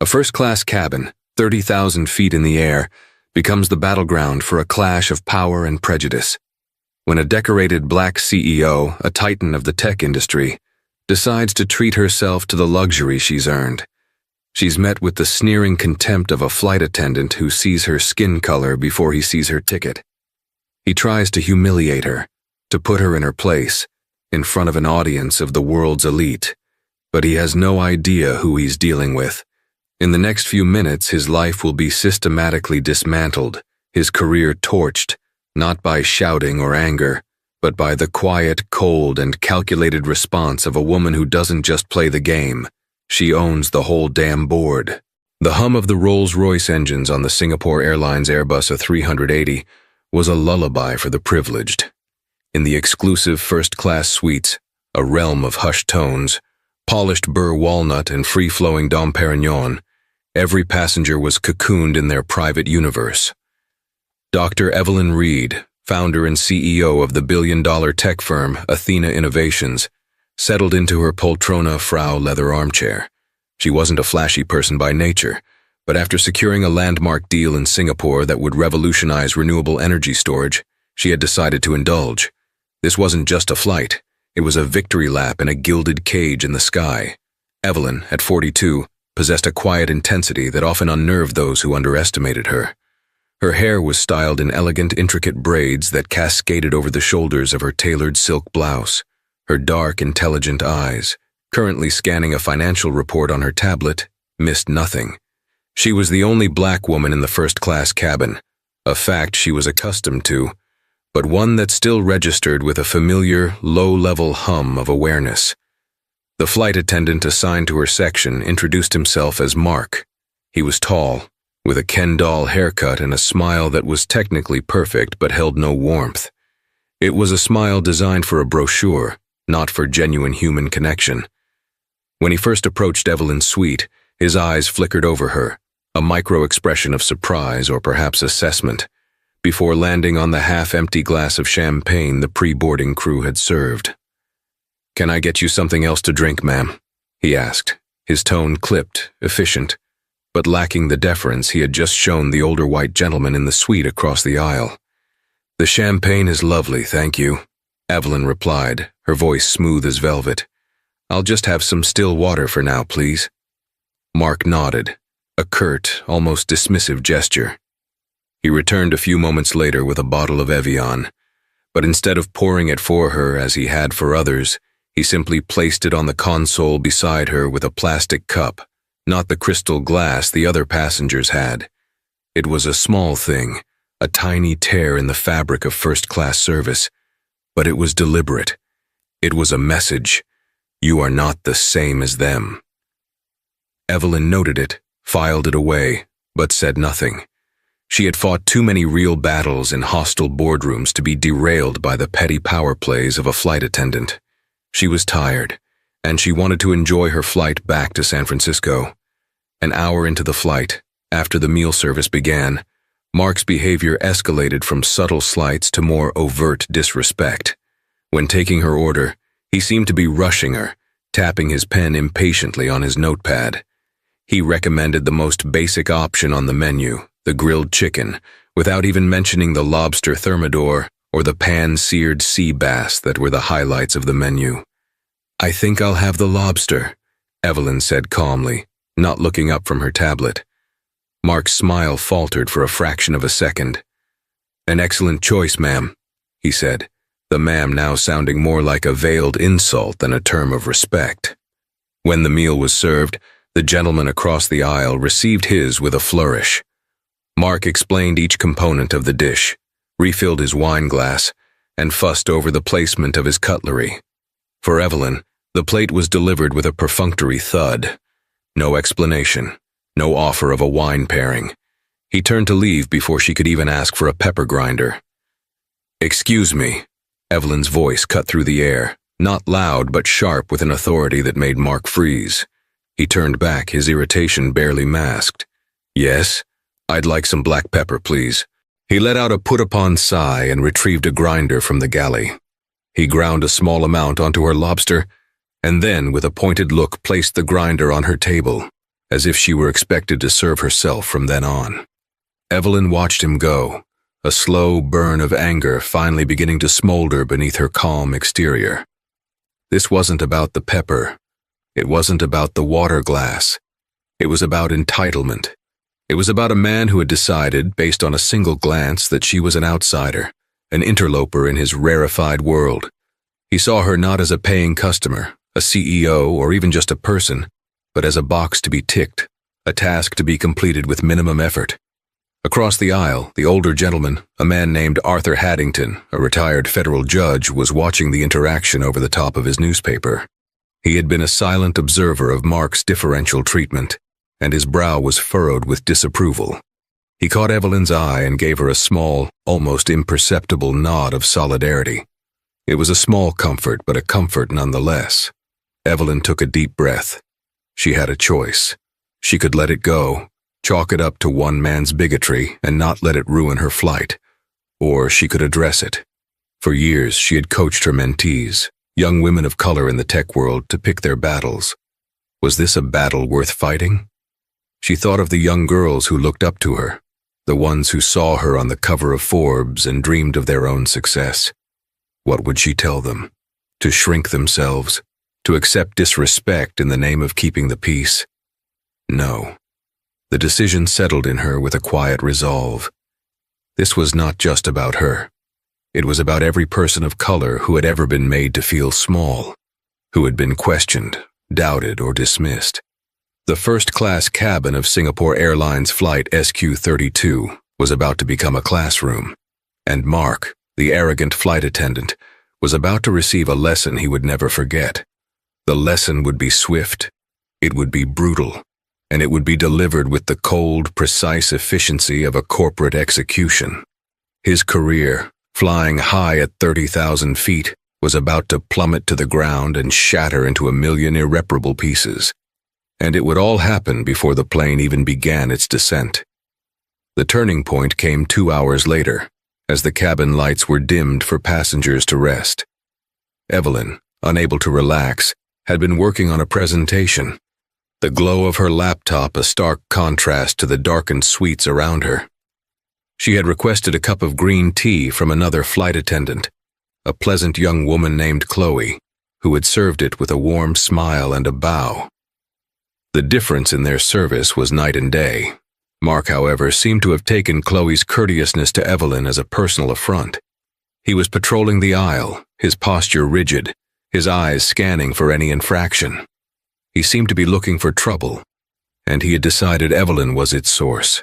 A first-class cabin, 30,000 feet in the air, becomes the battleground for a clash of power and prejudice. When a decorated black CEO, a titan of the tech industry, decides to treat herself to the luxury she's earned, she's met with the sneering contempt of a flight attendant who sees her skin color before he sees her ticket. He tries to humiliate her, to put her in her place, in front of an audience of the world's elite, but he has no idea who he's dealing with. In the next few minutes, his life will be systematically dismantled, his career torched, not by shouting or anger, but by the quiet, cold, and calculated response of a woman who doesn't just play the game. She owns the whole damn board. The hum of the Rolls-Royce engines on the Singapore Airlines Airbus A380 was a lullaby for the privileged. In the exclusive first-class suites, a realm of hushed tones, polished burr walnut and free-flowing Dom Perignon, every passenger was cocooned in their private universe. Dr. Evelyn Reed, founder and CEO of the billion-dollar tech firm Athena Innovations, settled into her poltrona Frau leather armchair. She wasn't a flashy person by nature, but after securing a landmark deal in Singapore that would revolutionize renewable energy storage, she had decided to indulge. This wasn't just a flight, it was a victory lap in a gilded cage in the sky. Evelyn, at 42, possessed a quiet intensity that often unnerved those who underestimated her. Her hair was styled in elegant, intricate braids that cascaded over the shoulders of her tailored silk blouse. Her dark, intelligent eyes, currently scanning a financial report on her tablet, missed nothing. She was the only black woman in the first-class cabin, a fact she was accustomed to, but one that still registered with a familiar, low-level hum of awareness. The flight attendant assigned to her section introduced himself as Mark. He was tall, with a Ken doll haircut and a smile that was technically perfect but held no warmth. It was a smile designed for a brochure, not for genuine human connection. When he first approached Evelyn's suite, his eyes flickered over her, a micro-expression of surprise or perhaps assessment, before landing on the half-empty glass of champagne the pre-boarding crew had served. "Can I get you something else to drink, ma'am?" he asked, his tone clipped, efficient, but lacking the deference he had just shown the older white gentleman in the suite across the aisle. "The champagne is lovely, thank you," Evelyn replied, her voice smooth as velvet. "I'll just have some still water for now, please." Mark nodded, a curt, almost dismissive gesture. He returned a few moments later with a bottle of Evian, but instead of pouring it for her as he had for others, he simply placed it on the console beside her with a plastic cup, not the crystal glass the other passengers had. It was a small thing, a tiny tear in the fabric of first-class service, but it was deliberate. It was a message. You are not the same as them. Evelyn noted it, filed it away, but said nothing. She had fought too many real battles in hostile boardrooms to be derailed by the petty power plays of a flight attendant. She was tired, and she wanted to enjoy her flight back to San Francisco. An hour into the flight, after the meal service began, Mark's behavior escalated from subtle slights to more overt disrespect. When taking her order, he seemed to be rushing her, tapping his pen impatiently on his notepad. He recommended the most basic option on the menu, the grilled chicken, without even mentioning the lobster thermidor or the pan-seared sea bass that were the highlights of the menu. "I think I'll have the lobster," Evelyn said calmly, not looking up from her tablet. Mark's smile faltered for a fraction of a second. "An excellent choice, ma'am," he said, the ma'am now sounding more like a veiled insult than a term of respect. When the meal was served, the gentleman across the aisle received his with a flourish. Mark explained each component of the dish, refilled his wine glass, and fussed over the placement of his cutlery. For Evelyn, the plate was delivered with a perfunctory thud. No explanation, no offer of a wine pairing. He turned to leave before she could even ask for a pepper grinder. "Excuse me," Evelyn's voice cut through the air, not loud but sharp with an authority that made Mark freeze. He turned back, his irritation barely masked. "Yes? I'd like some black pepper, please." He let out a put-upon sigh and retrieved a grinder from the galley. He ground a small amount onto her lobster, and then, with a pointed look, placed the grinder on her table. as if she were expected to serve herself from then on. Evelyn watched him go, a slow burn of anger finally beginning to smolder beneath her calm exterior. This wasn't about the pepper. It wasn't about the water glass. It was about entitlement. It was about a man who had decided, based on a single glance, that she was an outsider, an interloper in his rarefied world. He saw her not as a paying customer, a CEO, or even just a person, but as a box to be ticked, a task to be completed with minimum effort. Across the aisle, the older gentleman, a man named Arthur Haddington, a retired federal judge, was watching the interaction over the top of his newspaper. He had been a silent observer of Mark's differential treatment, and his brow was furrowed with disapproval. He caught Evelyn's eye and gave her a small, almost imperceptible nod of solidarity. It was a small comfort, but a comfort nonetheless. Evelyn took a deep breath. She had a choice. She could let it go, chalk it up to one man's bigotry, and not let it ruin her flight. Or she could address it. For years, she had coached her mentees, young women of color in the tech world, to pick their battles. Was this a battle worth fighting? She thought of the young girls who looked up to her, the ones who saw her on the cover of Forbes and dreamed of their own success. What would she tell them? To shrink themselves? To accept disrespect in the name of keeping the peace? No. The decision settled in her with a quiet resolve. This was not just about her. It was about every person of color who had ever been made to feel small, who had been questioned, doubted, or dismissed. The first-class cabin of Singapore Airlines Flight SQ-32 was about to become a classroom, and Mark, the arrogant flight attendant, was about to receive a lesson he would never forget. The lesson would be swift, it would be brutal, and it would be delivered with the cold, precise efficiency of a corporate execution. His career, flying high at 30,000 feet, was about to plummet to the ground and shatter into a million irreparable pieces. And it would all happen before the plane even began its descent. The turning point came 2 hours later, as the cabin lights were dimmed for passengers to rest. Evelyn, unable to relax, had been working on a presentation, the glow of her laptop a stark contrast to the darkened suites around her. She had requested a cup of green tea from another flight attendant, a pleasant young woman named Chloe, who had served it with a warm smile and a bow. The difference in their service was night and day. Mark, however, seemed to have taken Chloe's courteousness to Evelyn as a personal affront. He was patrolling the aisle, his posture rigid, his eyes scanning for any infraction. He seemed to be looking for trouble, and he had decided Evelyn was its source.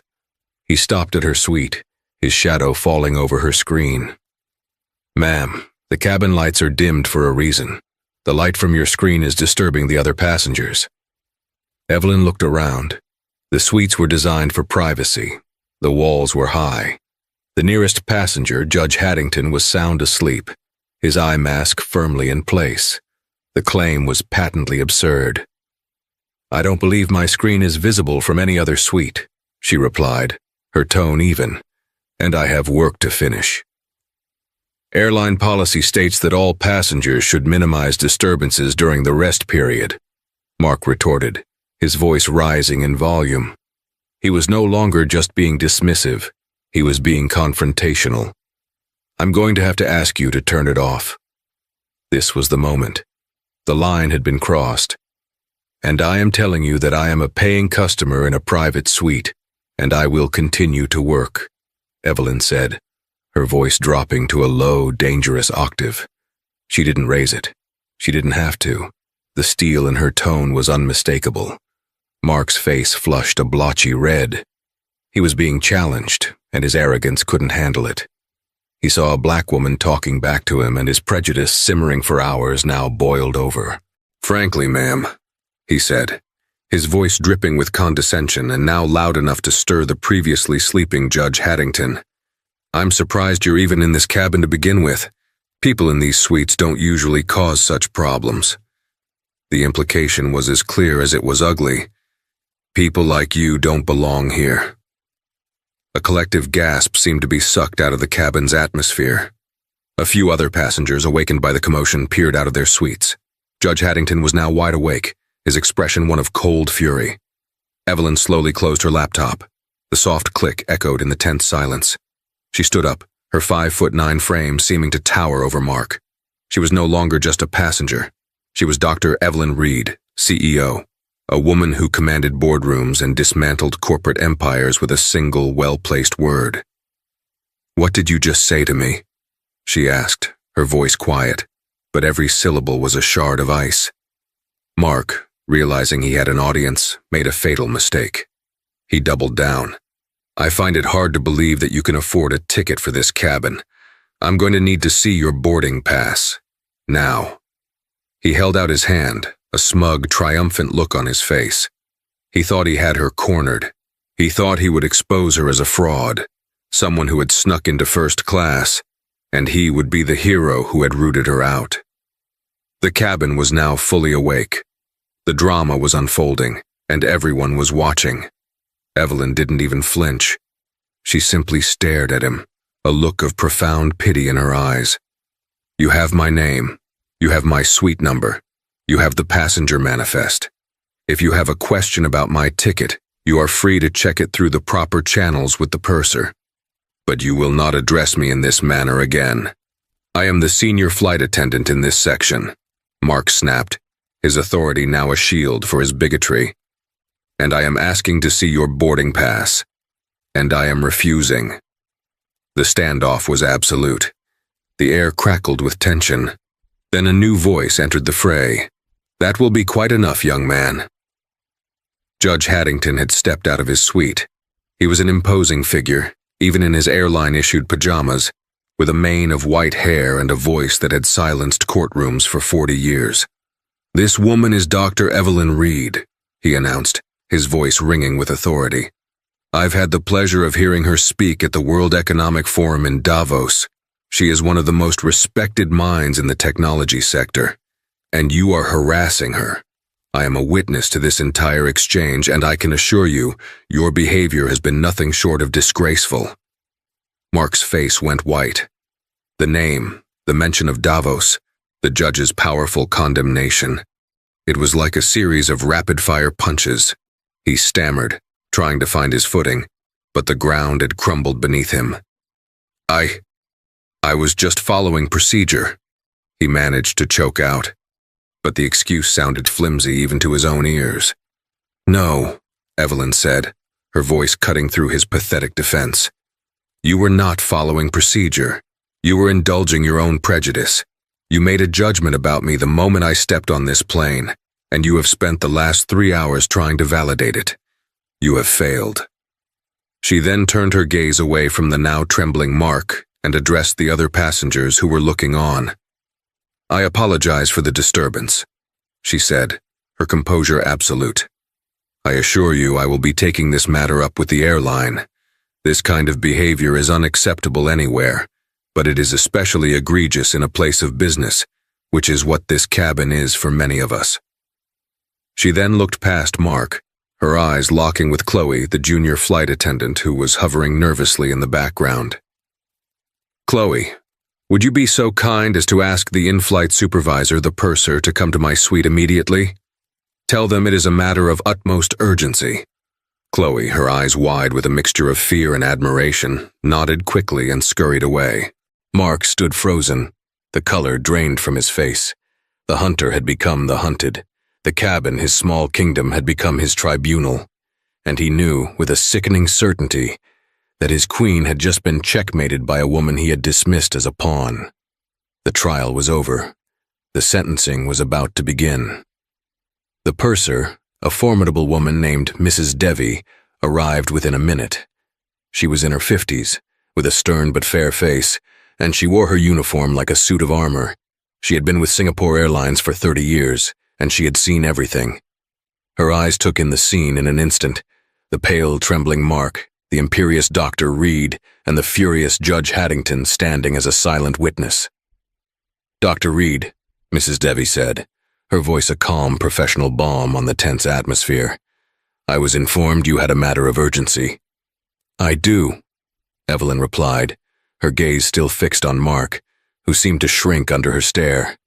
He stopped at her suite, his shadow falling over her screen. "Ma'am, the cabin lights are dimmed for a reason. The light from your screen is disturbing the other passengers." Evelyn looked around. The suites were designed for privacy. The walls were high. The nearest passenger, Judge Haddington, was sound asleep, his eye mask firmly in place. The claim was patently absurd. "I don't believe my screen is visible from any other suite," she replied, her tone even, "and I have work to finish." "Airline policy states that all passengers should minimize disturbances during the rest period," Mark retorted, his voice rising in volume. He was no longer just being dismissive, he was being confrontational. "I'm going to have to ask you to turn it off." This was the moment. The line had been crossed. "And I am telling you that I am a paying customer in a private suite, and I will continue to work," Evelyn said, her voice dropping to a low, dangerous octave. She didn't raise it. She didn't have to. The steel in her tone was unmistakable. Mark's face flushed a blotchy red. He was being challenged, and his arrogance couldn't handle it. He saw a black woman talking back to him, and his prejudice, simmering for hours, now boiled over. "Frankly, ma'am," he said, his voice dripping with condescension and now loud enough to stir the previously sleeping Judge Haddington, "I'm surprised you're even in this cabin to begin with. People in these suites don't usually cause such problems." The implication was as clear as it was ugly. "People like you don't belong here." A collective gasp seemed to be sucked out of the cabin's atmosphere. A few other passengers, awakened by the commotion, peered out of their suites. Judge Haddington was now wide awake, his expression one of cold fury. Evelyn slowly closed her laptop. The soft click echoed in the tense silence. She stood up, her 5'9" frame seeming to tower over Mark. She was no longer just a passenger. She was Dr. Evelyn Reed, CEO, a woman who commanded boardrooms and dismantled corporate empires with a single, well-placed word. "What did you just say to me?" she asked, her voice quiet, but every syllable was a shard of ice. Mark, realizing he had an audience, made a fatal mistake. He doubled down. "I find it hard to believe that you can afford a ticket for this cabin. I'm going to need to see your boarding pass. Now." He held out his hand, a smug, triumphant look on his face. He thought he had her cornered. He thought he would expose her as a fraud, someone who had snuck into first class, and he would be the hero who had rooted her out. The cabin was now fully awake. The drama was unfolding, and everyone was watching. Evelyn didn't even flinch. She simply stared at him, a look of profound pity in her eyes. "You have my name. You have my suite number. You have the passenger manifest. If you have a question about my ticket, you are free to check it through the proper channels with the purser. But you will not address me in this manner again. I am the senior flight attendant in this section," Mark snapped, his authority now a shield for his bigotry. "And I am asking to see your boarding pass. And I am refusing." The standoff was absolute. The air crackled with tension. Then a new voice entered the fray. "That will be quite enough, young man." Judge Haddington had stepped out of his suite. He was an imposing figure, even in his airline-issued pajamas, with a mane of white hair and a voice that had silenced courtrooms for 40 years. "This woman is Dr. Evelyn Reed," he announced, his voice ringing with authority. "I've had the pleasure of hearing her speak at the World Economic Forum in Davos. She is one of the most respected minds in the technology sector, and you are harassing her. I am a witness to this entire exchange, and I can assure you, your behavior has been nothing short of disgraceful." Mark's face went white. The name, the mention of Davos, the judge's powerful condemnation. It was like a series of rapid-fire punches. He stammered, trying to find his footing, but the ground had crumbled beneath him. I was just following procedure," he managed to choke out. But the excuse sounded flimsy even to his own ears. "No," Evelyn said, her voice cutting through his pathetic defense. "You were not following procedure. You were indulging your own prejudice. You made a judgment about me the moment I stepped on this plane, and you have spent the last 3 hours trying to validate it. You have failed." She then turned her gaze away from the now trembling Mark and addressed the other passengers who were looking on. "I apologize for the disturbance," she said, her composure absolute. "I assure you I will be taking this matter up with the airline. This kind of behavior is unacceptable anywhere, but it is especially egregious in a place of business, which is what this cabin is for many of us." She then looked past Mark, her eyes locking with Chloe, the junior flight attendant who was hovering nervously in the background. "Chloe, would you be so kind as to ask the in-flight supervisor, the purser, to come to my suite immediately? Tell them it is a matter of utmost urgency." Chloe, her eyes wide with a mixture of fear and admiration, nodded quickly and scurried away. Mark stood frozen, the color drained from his face. The hunter had become the hunted. The cabin, his small kingdom, had become his tribunal, and he knew, with a sickening certainty, that his queen had just been checkmated by a woman he had dismissed as a pawn. The trial was over. The sentencing was about to begin. The purser, a formidable woman named Mrs. Devi, arrived within a minute. She was in her 50s, with a stern but fair face, and she wore her uniform like a suit of armor. She had been with Singapore Airlines for 30 years, and she had seen everything. Her eyes took in the scene in an instant, the pale, trembling Mark, the imperious Dr. Reed, and the furious Judge Haddington standing as a silent witness. "Dr. Reed," Mrs. Devi said, her voice a calm professional balm on the tense atmosphere, "I was informed you had a matter of urgency." "I do," Evelyn replied, her gaze still fixed on Mark, who seemed to shrink under her stare.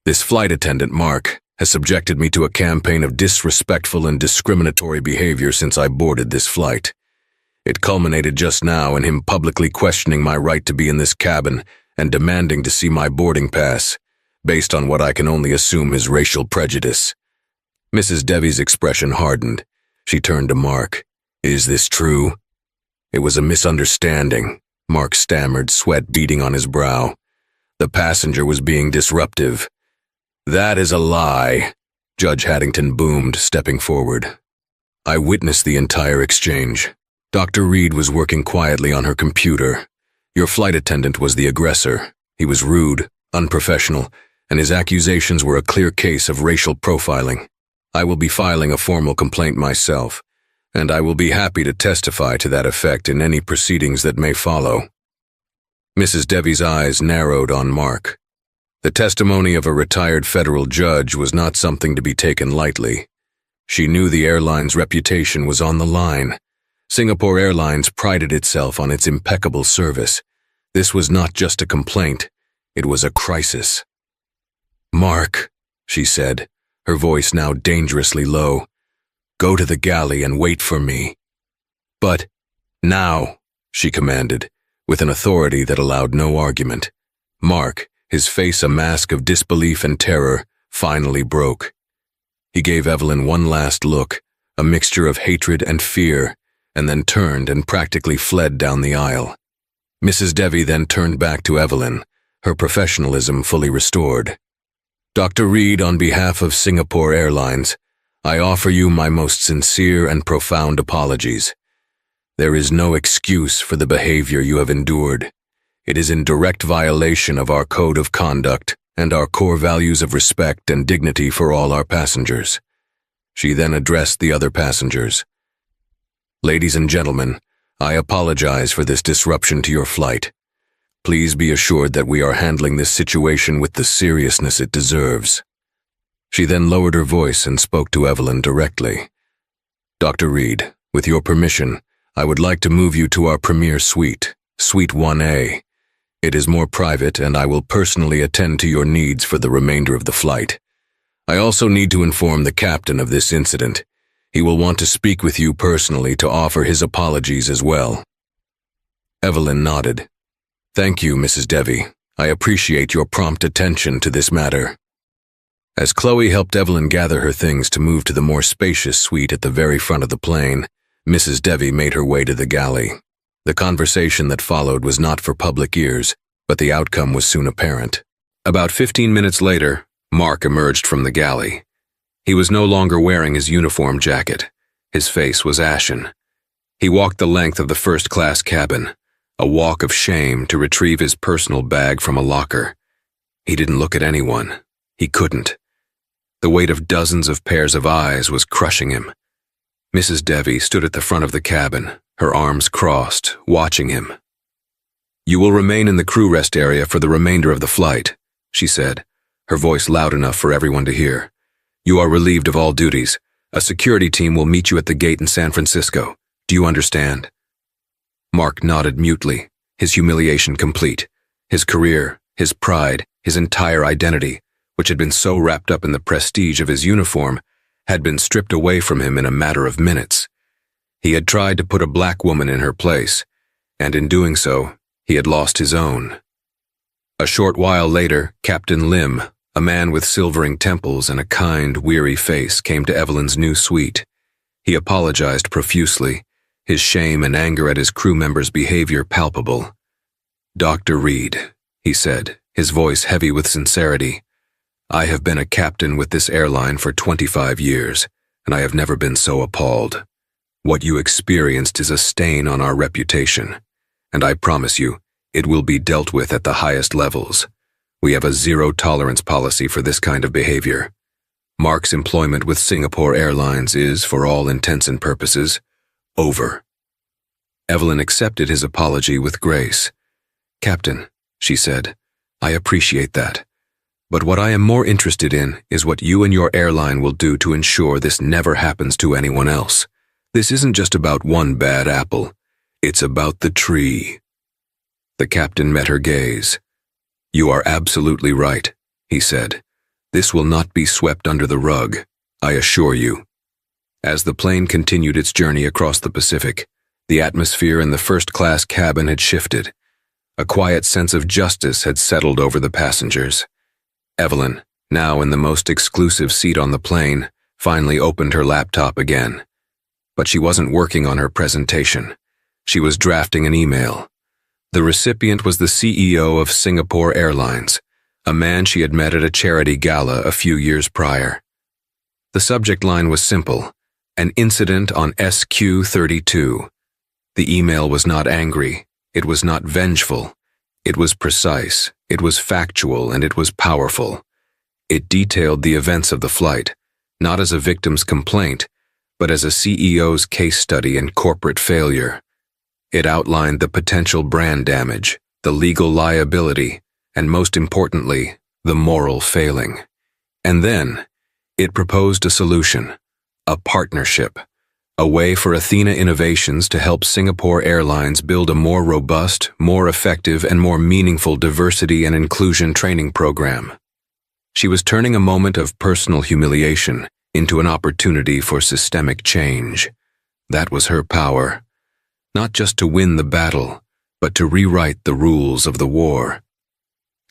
"This flight attendant, Mark, has subjected me to a campaign of disrespectful and discriminatory behavior since I boarded this flight. It culminated just now in him publicly questioning my right to be in this cabin and demanding to see my boarding pass, based on what I can only assume is racial prejudice. Mrs. Devy's expression hardened. She turned to Mark. "Is this true?" "It was a misunderstanding," Mark stammered, sweat beading on his brow. "The passenger was being disruptive." "That is a lie," Judge Haddington boomed, stepping forward. "I witnessed the entire exchange. Dr. Reed was working quietly on her computer. Your flight attendant was the aggressor. He was rude, unprofessional, and his accusations were a clear case of racial profiling. I will be filing a formal complaint myself, and I will be happy to testify to that effect in any proceedings that may follow." Mrs. Devy's eyes narrowed on Mark. The testimony of a retired federal judge was not something to be taken lightly. She knew the airline's reputation was on the line. Singapore Airlines prided itself on its impeccable service. This was not just a complaint, it was a crisis. "Mark," she said, her voice now dangerously low, "go to the galley and wait for me." "But now," she commanded, with an authority that allowed no argument. Mark, his face a mask of disbelief and terror, finally broke. He gave Evelyn one last look, a mixture of hatred and fear, and then turned and practically fled down the aisle. Mrs. Devy then turned back to Evelyn, her professionalism fully restored. "Dr. Reed, on behalf of Singapore Airlines, I offer you my most sincere and profound apologies. There is no excuse for the behavior you have endured. It is in direct violation of our code of conduct and our core values of respect and dignity for all our passengers." She then addressed the other passengers. "Ladies and gentlemen, I apologize for this disruption to your flight. Please be assured that we are handling this situation with the seriousness it deserves." She then lowered her voice and spoke to Evelyn directly. "Dr. Reed, with your permission, I would like to move you to our premier suite, Suite 1A. It is more private, and I will personally attend to your needs for the remainder of the flight. I also need to inform the captain of this incident. He will want to speak with you personally to offer his apologies as well." Evelyn nodded. "Thank you, Mrs. Devy. I appreciate your prompt attention to this matter." As Chloe helped Evelyn gather her things to move to the more spacious suite at the very front of the plane, Mrs. Devy made her way to the galley. The conversation that followed was not for public ears, but the outcome was soon apparent. About 15 minutes later, Mark emerged from the galley. He was no longer wearing his uniform jacket. His face was ashen. He walked the length of the first-class cabin, a walk of shame to retrieve his personal bag from a locker. He didn't look at anyone. He couldn't. The weight of dozens of pairs of eyes was crushing him. Mrs. Devy stood at the front of the cabin, her arms crossed, watching him. "You will remain in the crew rest area for the remainder of the flight," she said, her voice loud enough for everyone to hear. "You are relieved of all duties. A security team will meet you at the gate in San Francisco. Do you understand?" Mark nodded mutely, his humiliation complete. His career, his pride, his entire identity, which had been so wrapped up in the prestige of his uniform, had been stripped away from him in a matter of minutes. He had tried to put a black woman in her place, and in doing so, he had lost his own. A short while later, Captain Lim, a man with silvering temples and a kind, weary face, came to Evelyn's new suite. He apologized profusely, his shame and anger at his crew members' behavior palpable. "Dr. Reed," he said, his voice heavy with sincerity, "I have been a captain with this airline for 25 years, and I have never been so appalled. What you experienced is a stain on our reputation, and I promise you, it will be dealt with at the highest levels. We have a zero-tolerance policy for this kind of behavior. Mark's employment with Singapore Airlines is, for all intents and purposes, over." Evelyn accepted his apology with grace. "Captain," she said, "I appreciate that. But what I am more interested in is what you and your airline will do to ensure this never happens to anyone else. This isn't just about one bad apple. It's about the tree." The captain met her gaze. "You are absolutely right," he said. This will not be swept under the rug, I assure you. As the plane continued its journey across the Pacific, the atmosphere in the first-class cabin had shifted. A quiet sense of justice had settled over the passengers. Evelyn, now in the most exclusive seat on the plane, finally opened her laptop again. But she wasn't working on her presentation. She was drafting an email. The recipient was the CEO of Singapore Airlines, a man she had met at a charity gala a few years prior. The subject line was simple: an incident on SQ-32. The email was not angry, it was not vengeful. It was precise, it was factual, and it was powerful. It detailed the events of the flight, not as a victim's complaint, but as a CEO's case study in corporate failure. It outlined the potential brand damage, the legal liability, and most importantly, the moral failing. And then, it proposed a solution, a partnership, a way for Athena Innovations to help Singapore Airlines build a more robust, more effective, and more meaningful diversity and inclusion training program. She was turning a moment of personal humiliation into an opportunity for systemic change. That was her power. Not just to win the battle, but to rewrite the rules of the war.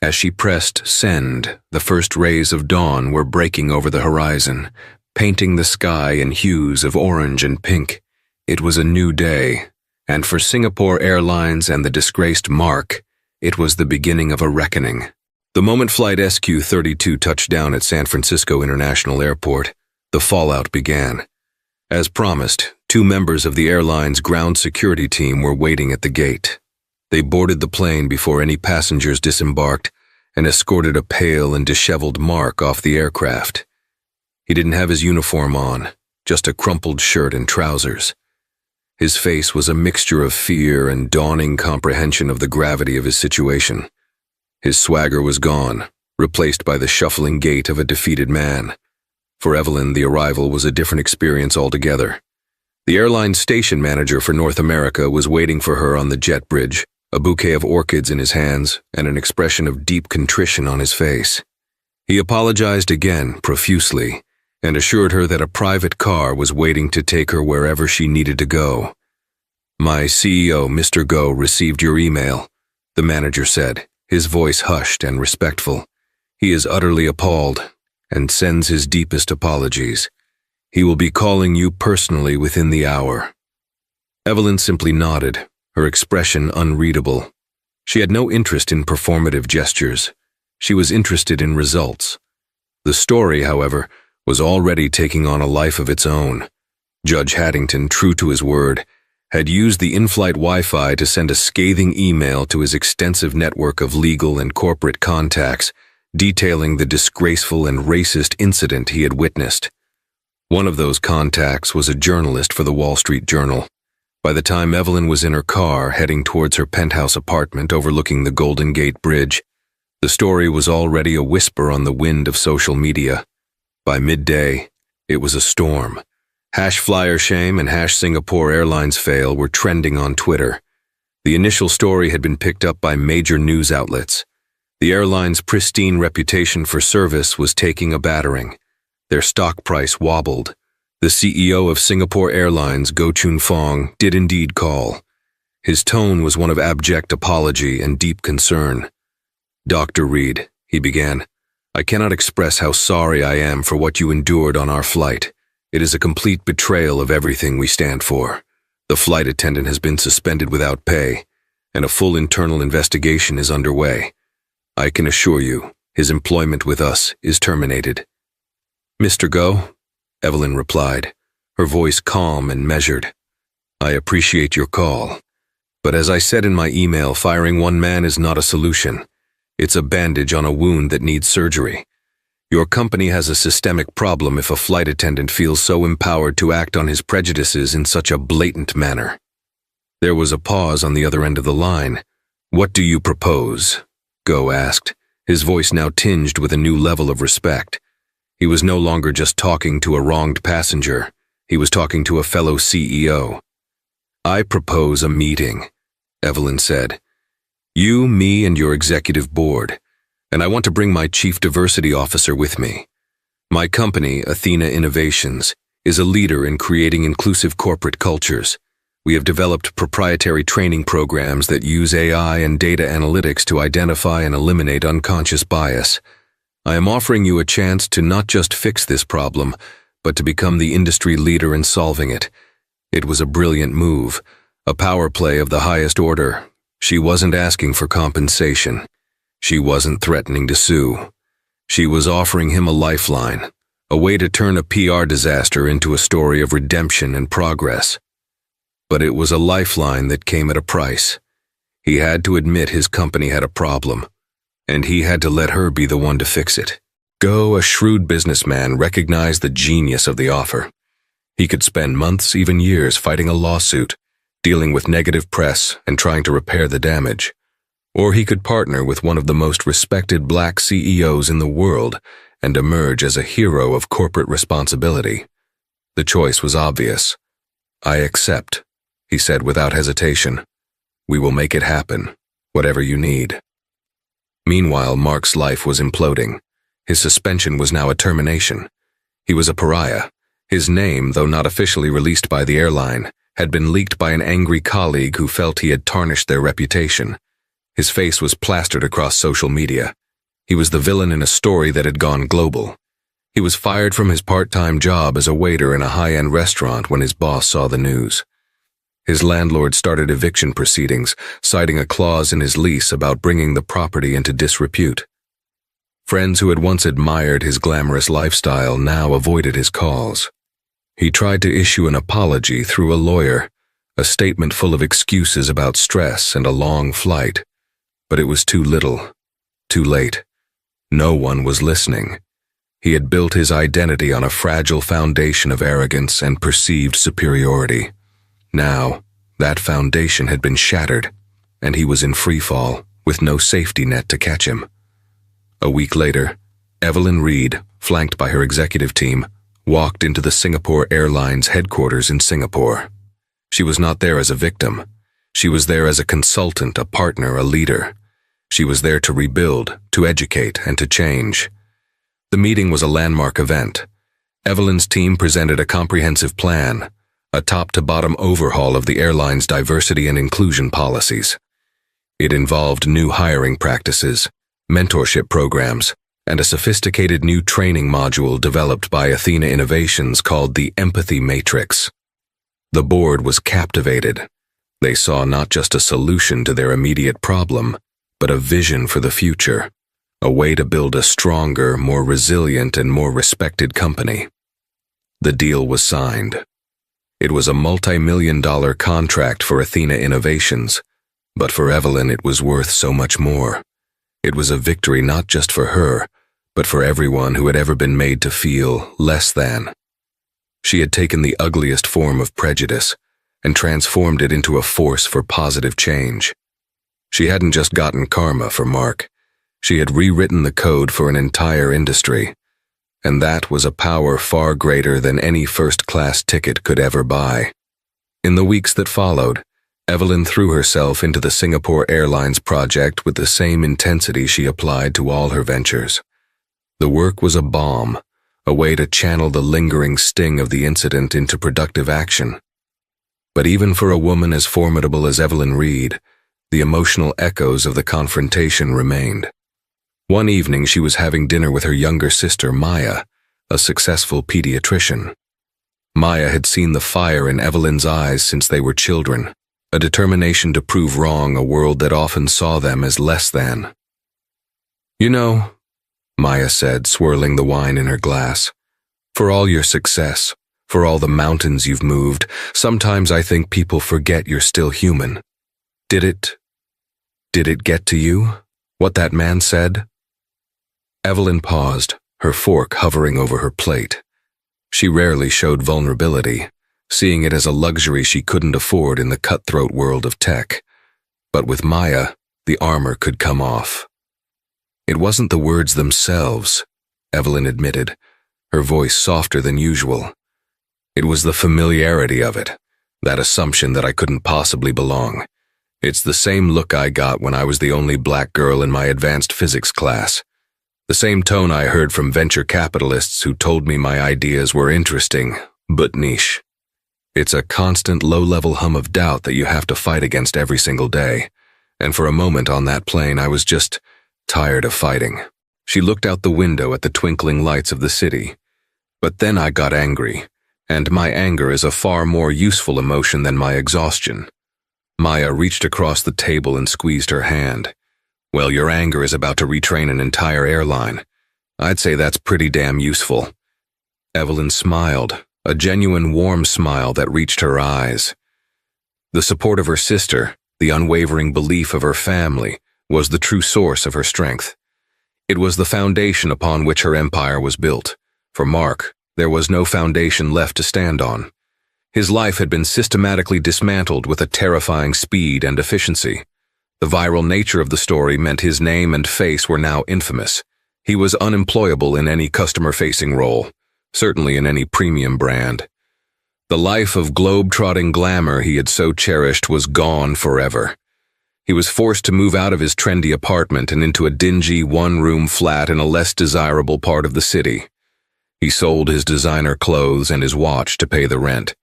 As she pressed send, the first rays of dawn were breaking over the horizon, painting the sky in hues of orange and pink. It was a new day, and for Singapore Airlines and the disgraced Mark, it was the beginning of a reckoning. The moment flight SQ-32 touched down at San Francisco International Airport, the fallout began. As promised, 2 members of the airline's ground security team were waiting at the gate. They boarded the plane before any passengers disembarked and escorted a pale and disheveled Mark off the aircraft. He didn't have his uniform on, just a crumpled shirt and trousers. His face was a mixture of fear and dawning comprehension of the gravity of his situation. His swagger was gone, replaced by the shuffling gait of a defeated man. For Evelyn, the arrival was a different experience altogether. The airline's station manager for North America was waiting for her on the jet bridge, a bouquet of orchids in his hands and an expression of deep contrition on his face. He apologized again, profusely, and assured her that a private car was waiting to take her wherever she needed to go. "My CEO, Mr. Go, received your email," the manager said, his voice hushed and respectful. "He is utterly appalled and sends his deepest apologies. He will be calling you personally within the hour." Evelyn simply nodded, her expression unreadable. She had no interest in performative gestures. She was interested in results. The story, however, was already taking on a life of its own. Judge Haddington, true to his word, had used the in-flight Wi-Fi to send a scathing email to his extensive network of legal and corporate contacts, detailing the disgraceful and racist incident he had witnessed. One of those contacts was a journalist for the Wall Street Journal. By the time Evelyn was in her car heading towards her penthouse apartment overlooking the Golden Gate Bridge, the story was already a whisper on the wind of social media. By midday, it was a storm. #FlyerShame and #Singapore Airlines fail were trending on Twitter. The initial story had been picked up by major news outlets. The airline's pristine reputation for service was taking a battering. Their stock price wobbled. The CEO of Singapore Airlines, Goh Chun Fong, did indeed call. His tone was one of abject apology and deep concern. "Dr. Reed," he began, "I cannot express how sorry I am for what you endured on our flight. It is a complete betrayal of everything we stand for. The flight attendant has been suspended without pay, and a full internal investigation is underway. I can assure you, his employment with us is terminated." "Mr. Goh," Evelyn replied, her voice calm and measured, "I appreciate your call. But as I said in my email, firing one man is not a solution. It's a bandage on a wound that needs surgery. Your company has a systemic problem if a flight attendant feels so empowered to act on his prejudices in such a blatant manner." There was a pause on the other end of the line. "What do you propose?" Goh asked, his voice now tinged with a new level of respect. He was no longer just talking to a wronged passenger. He was talking to a fellow CEO. "I propose a meeting," Evelyn said. "You, me, and your executive board. And I want to bring my chief diversity officer with me. My company, Attendant Innovations, is a leader in creating inclusive corporate cultures. We have developed proprietary training programs that use AI and data analytics to identify and eliminate unconscious bias. I am offering you a chance to not just fix this problem, but to become the industry leader in solving it. It was a brilliant move, a power play of the highest order. She wasn't asking for compensation. She wasn't threatening to sue. She was offering him a lifeline, a way to turn a PR disaster into a story of redemption and progress. But it was a lifeline that came at a price. He had to admit his company had a problem, and he had to let her be the one to fix it. Go, a shrewd businessman, recognized the genius of the offer. He could spend months, even years, fighting a lawsuit, dealing with negative press and trying to repair the damage. Or he could partner with one of the most respected black CEOs in the world and emerge as a hero of corporate responsibility. The choice was obvious. "I accept," he said without hesitation. "We will make it happen, whatever you need." Meanwhile, Mark's life was imploding. His suspension was now a termination. He was a pariah. His name, though not officially released by the airline, had been leaked by an angry colleague who felt he had tarnished their reputation. His face was plastered across social media. He was the villain in a story that had gone global. He was fired from his part-time job as a waiter in a high-end restaurant when his boss saw the news. His landlord started eviction proceedings, citing a clause in his lease about bringing the property into disrepute. Friends who had once admired his glamorous lifestyle now avoided his calls. He tried to issue an apology through a lawyer, a statement full of excuses about stress and a long flight. But it was too little, too late. No one was listening. He had built his identity on a fragile foundation of arrogance and perceived superiority. Now, that foundation had been shattered, and he was in free fall, with no safety net to catch him. A week later, Evelyn Reed, flanked by her executive team, walked into the Singapore Airlines headquarters in Singapore. She was not there as a victim. She was there as a consultant, a partner, a leader. She was there to rebuild, to educate, and to change. The meeting was a landmark event. Evelyn's team presented a comprehensive plan, a top-to-bottom overhaul of the airline's diversity and inclusion policies. It involved new hiring practices, mentorship programs, and a sophisticated new training module developed by Attendant Innovations called the Empathy Matrix. The board was captivated. They saw not just a solution to their immediate problem, but a vision for the future, a way to build a stronger, more resilient, and more respected company. The deal was signed. It was a multi-million-dollar contract for Attendant Innovations, but for Evelyn it was worth so much more. It was a victory not just for her, but for everyone who had ever been made to feel less than. She had taken the ugliest form of prejudice and transformed it into a force for positive change. She hadn't just gotten karma for Mark. She had rewritten the code for an entire industry, and that was a power far greater than any first-class ticket could ever buy. In the weeks that followed, Evelyn threw herself into the Singapore Airlines project with the same intensity she applied to all her ventures. The work was a balm, a way to channel the lingering sting of the incident into productive action. But even for a woman as formidable as Evelyn Reed, the emotional echoes of the confrontation remained. One evening she was having dinner with her younger sister, Maya, a successful pediatrician. Maya had seen the fire in Evelyn's eyes since they were children, a determination to prove wrong a world that often saw them as less than. "You know," Maya said, swirling the wine in her glass, "for all your success, for all the mountains you've moved, sometimes I think people forget you're still human. Did it get to you, what that man said?" Evelyn paused, her fork hovering over her plate. She rarely showed vulnerability, seeing it as a luxury she couldn't afford in the cutthroat world of tech. But with Maya, the armor could come off. "It wasn't the words themselves," Evelyn admitted, her voice softer than usual. "It was the familiarity of it, that assumption that I couldn't possibly belong. It's the same look I got when I was the only black girl in my advanced physics class. The same tone I heard from venture capitalists who told me my ideas were interesting, but niche. It's a constant low-level hum of doubt that you have to fight against every single day. And for a moment on that plane, I was just tired of fighting. She looked out the window at the twinkling lights of the city. But then I got angry, and my anger is a far more useful emotion than my exhaustion. Maya reached across the table and squeezed her hand. Well, your anger is about to retrain an entire airline. I'd say that's pretty damn useful. Evelyn smiled, a genuine warm smile that reached her eyes. The support of her sister, the unwavering belief of her family, was the true source of her strength. It was the foundation upon which her empire was built. For Mark, there was no foundation left to stand on. His life had been systematically dismantled with a terrifying speed and efficiency. The viral nature of the story meant his name and face were now infamous. He was unemployable in any customer-facing role, certainly in any premium brand. The life of globe-trotting glamour he had so cherished was gone forever. He was forced to move out of his trendy apartment and into a dingy one-room flat in a less desirable part of the city. He sold his designer clothes and his watch to pay the rent.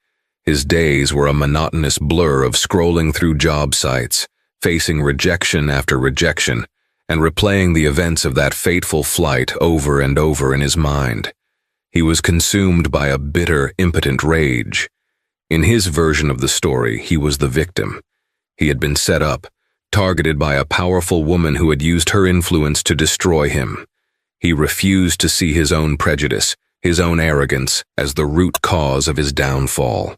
His days were a monotonous blur of scrolling through job sites, facing rejection after rejection, and replaying the events of that fateful flight over and over in his mind. He was consumed by a bitter, impotent rage. In his version of the story, he was the victim. He had been set up, targeted by a powerful woman who had used her influence to destroy him. He refused to see his own prejudice, his own arrogance, as the root cause of his downfall.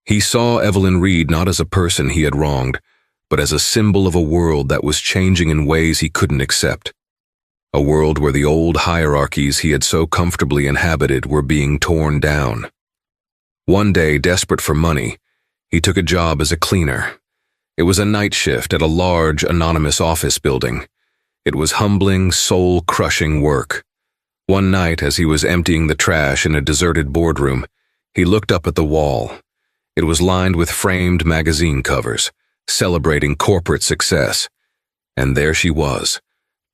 He saw Evelyn Reed not as a person he had wronged, but as a symbol of a world that was changing in ways he couldn't accept. A world where the old hierarchies he had so comfortably inhabited were being torn down. One day, desperate for money, he took a job as a cleaner. It was a night shift at a large, anonymous office building. It was humbling, soul-crushing work. One night, as he was emptying the trash in a deserted boardroom, he looked up at the wall. It was lined with framed magazine covers, celebrating corporate success. And there she was,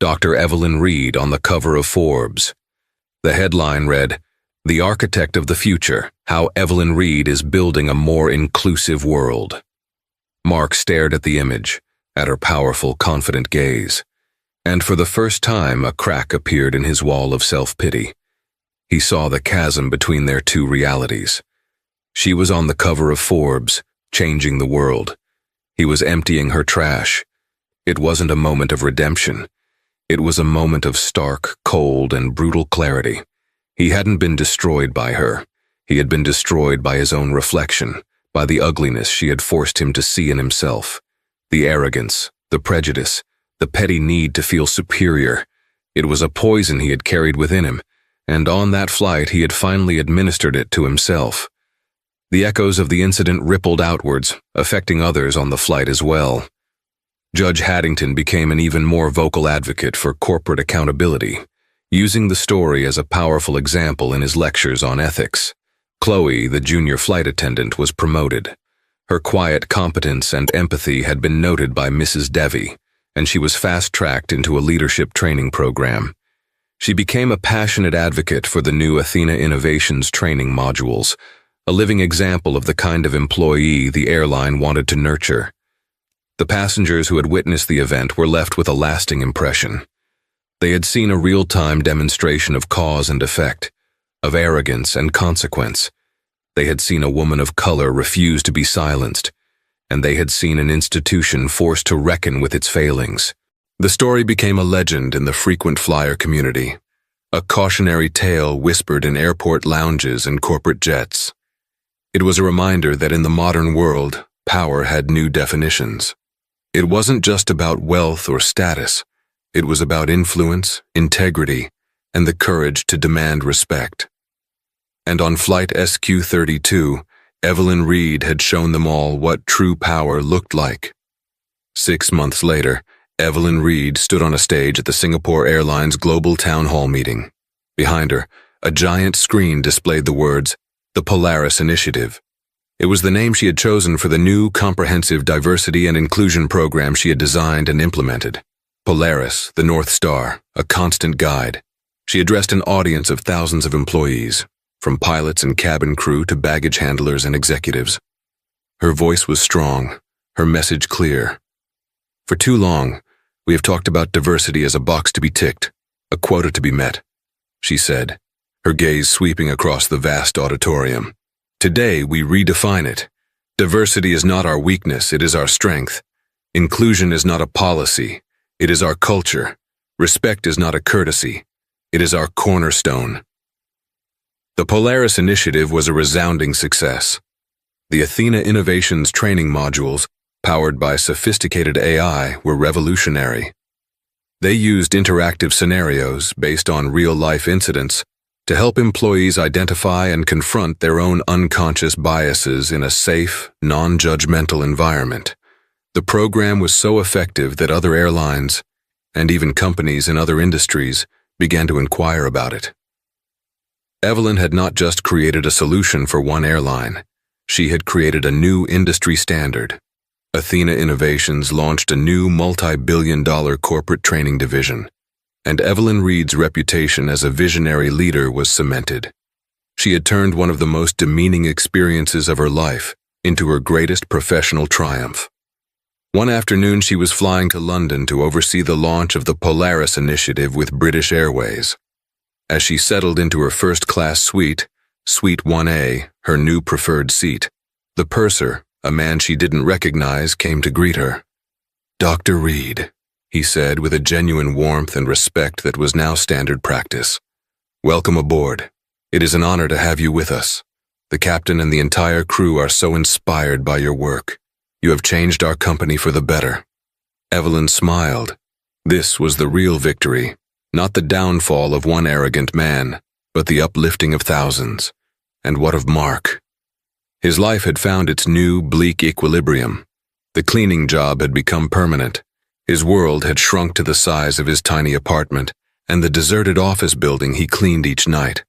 Dr. Evelyn Reed on the cover of Forbes. The headline read, "The Architect of the Future, How Evelyn Reed is Building a More Inclusive World." Mark stared at the image, at her powerful, confident gaze. And for the first time, a crack appeared in his wall of self-pity. He saw the chasm between their two realities. She was on the cover of Forbes, changing the world. He was emptying her trash. It wasn't a moment of redemption. It was a moment of stark, cold, and brutal clarity. He hadn't been destroyed by her. He had been destroyed by his own reflection, by the ugliness she had forced him to see in himself. The arrogance, the prejudice, the petty need to feel superior. It was a poison he had carried within him, and on that flight he had finally administered it to himself. The echoes of the incident rippled outwards, affecting others on the flight as well. Judge Haddington became an even more vocal advocate for corporate accountability, using the story as a powerful example in his lectures on ethics. Chloe, the junior flight attendant, was promoted. Her quiet competence and empathy had been noted by Mrs. Devi, and she was fast-tracked into a leadership training program. She became a passionate advocate for the new Athena Innovations training modules, a living example of the kind of employee the airline wanted to nurture. The passengers who had witnessed the event were left with a lasting impression. They had seen a real-time demonstration of cause and effect, of arrogance and consequence. They had seen a woman of color refuse to be silenced, and they had seen an institution forced to reckon with its failings. The story became a legend in the frequent flyer community, a cautionary tale whispered in airport lounges and corporate jets. It was a reminder that in the modern world, power had new definitions. It wasn't just about wealth or status. It was about influence, integrity, and the courage to demand respect. And on Flight SQ-32, Evelyn Reed had shown them all what true power looked like. 6 months later, Evelyn Reed stood on a stage at the Singapore Airlines Global Town Hall meeting. Behind her, a giant screen displayed the words, "The Polaris Initiative." It was the name she had chosen for the new, comprehensive diversity and inclusion program she had designed and implemented. Polaris, the North Star, a constant guide. She addressed an audience of thousands of employees, from pilots and cabin crew to baggage handlers and executives. Her voice was strong, her message clear. For too long, we have talked about diversity as a box to be ticked, a quota to be met, she said, her gaze sweeping across the vast auditorium. Today, we redefine it. Diversity is not our weakness, it is our strength. Inclusion is not a policy, it is our culture. Respect is not a courtesy, it is our cornerstone. The Polaris Initiative was a resounding success. The Athena Innovations training modules, powered by sophisticated AI, were revolutionary. They used interactive scenarios based on real-life incidents to help employees identify and confront their own unconscious biases in a safe, non-judgmental environment. The program was so effective that other airlines, and even companies in other industries, began to inquire about it. Evelyn had not just created a solution for one airline. She had created a new industry standard. Athena Innovations launched a new multi-billion-dollar corporate training division, and Evelyn Reed's reputation as a visionary leader was cemented. She had turned one of the most demeaning experiences of her life into her greatest professional triumph. One afternoon, she was flying to London to oversee the launch of the Polaris Initiative with British Airways. As she settled into her first-class suite, Suite 1A, her new preferred seat, the purser, a man she didn't recognize, came to greet her. "Dr. Reed," he said with a genuine warmth and respect that was now standard practice. "Welcome aboard. It is an honor to have you with us. The captain and the entire crew are so inspired by your work. You have changed our company for the better." Evelyn smiled. This was the real victory, not the downfall of one arrogant man, but the uplifting of thousands. And what of Mark? His life had found its new, bleak equilibrium. The cleaning job had become permanent. His world had shrunk to the size of his tiny apartment and the deserted office building he cleaned each night.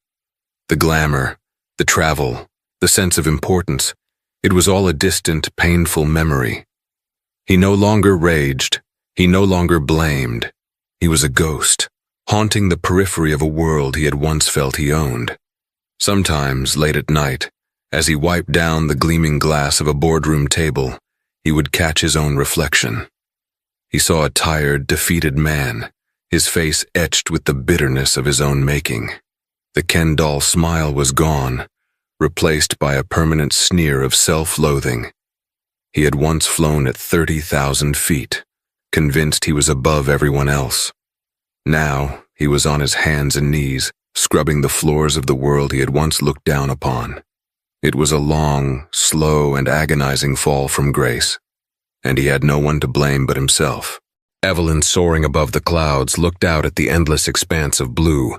The glamour, the travel, the sense of importance, it was all a distant, painful memory. He no longer raged. He no longer blamed. He was a ghost, haunting the periphery of a world he had once felt he owned. Sometimes, late at night, as he wiped down the gleaming glass of a boardroom table, he would catch his own reflection. He saw a tired, defeated man, his face etched with the bitterness of his own making. The Ken doll smile was gone, replaced by a permanent sneer of self-loathing. He had once flown at 30,000 feet, convinced he was above everyone else. Now, he was on his hands and knees, scrubbing the floors of the world he had once looked down upon. It was a long, slow, and agonizing fall from grace, and he had no one to blame but himself. Evelyn, soaring above the clouds, looked out at the endless expanse of blue.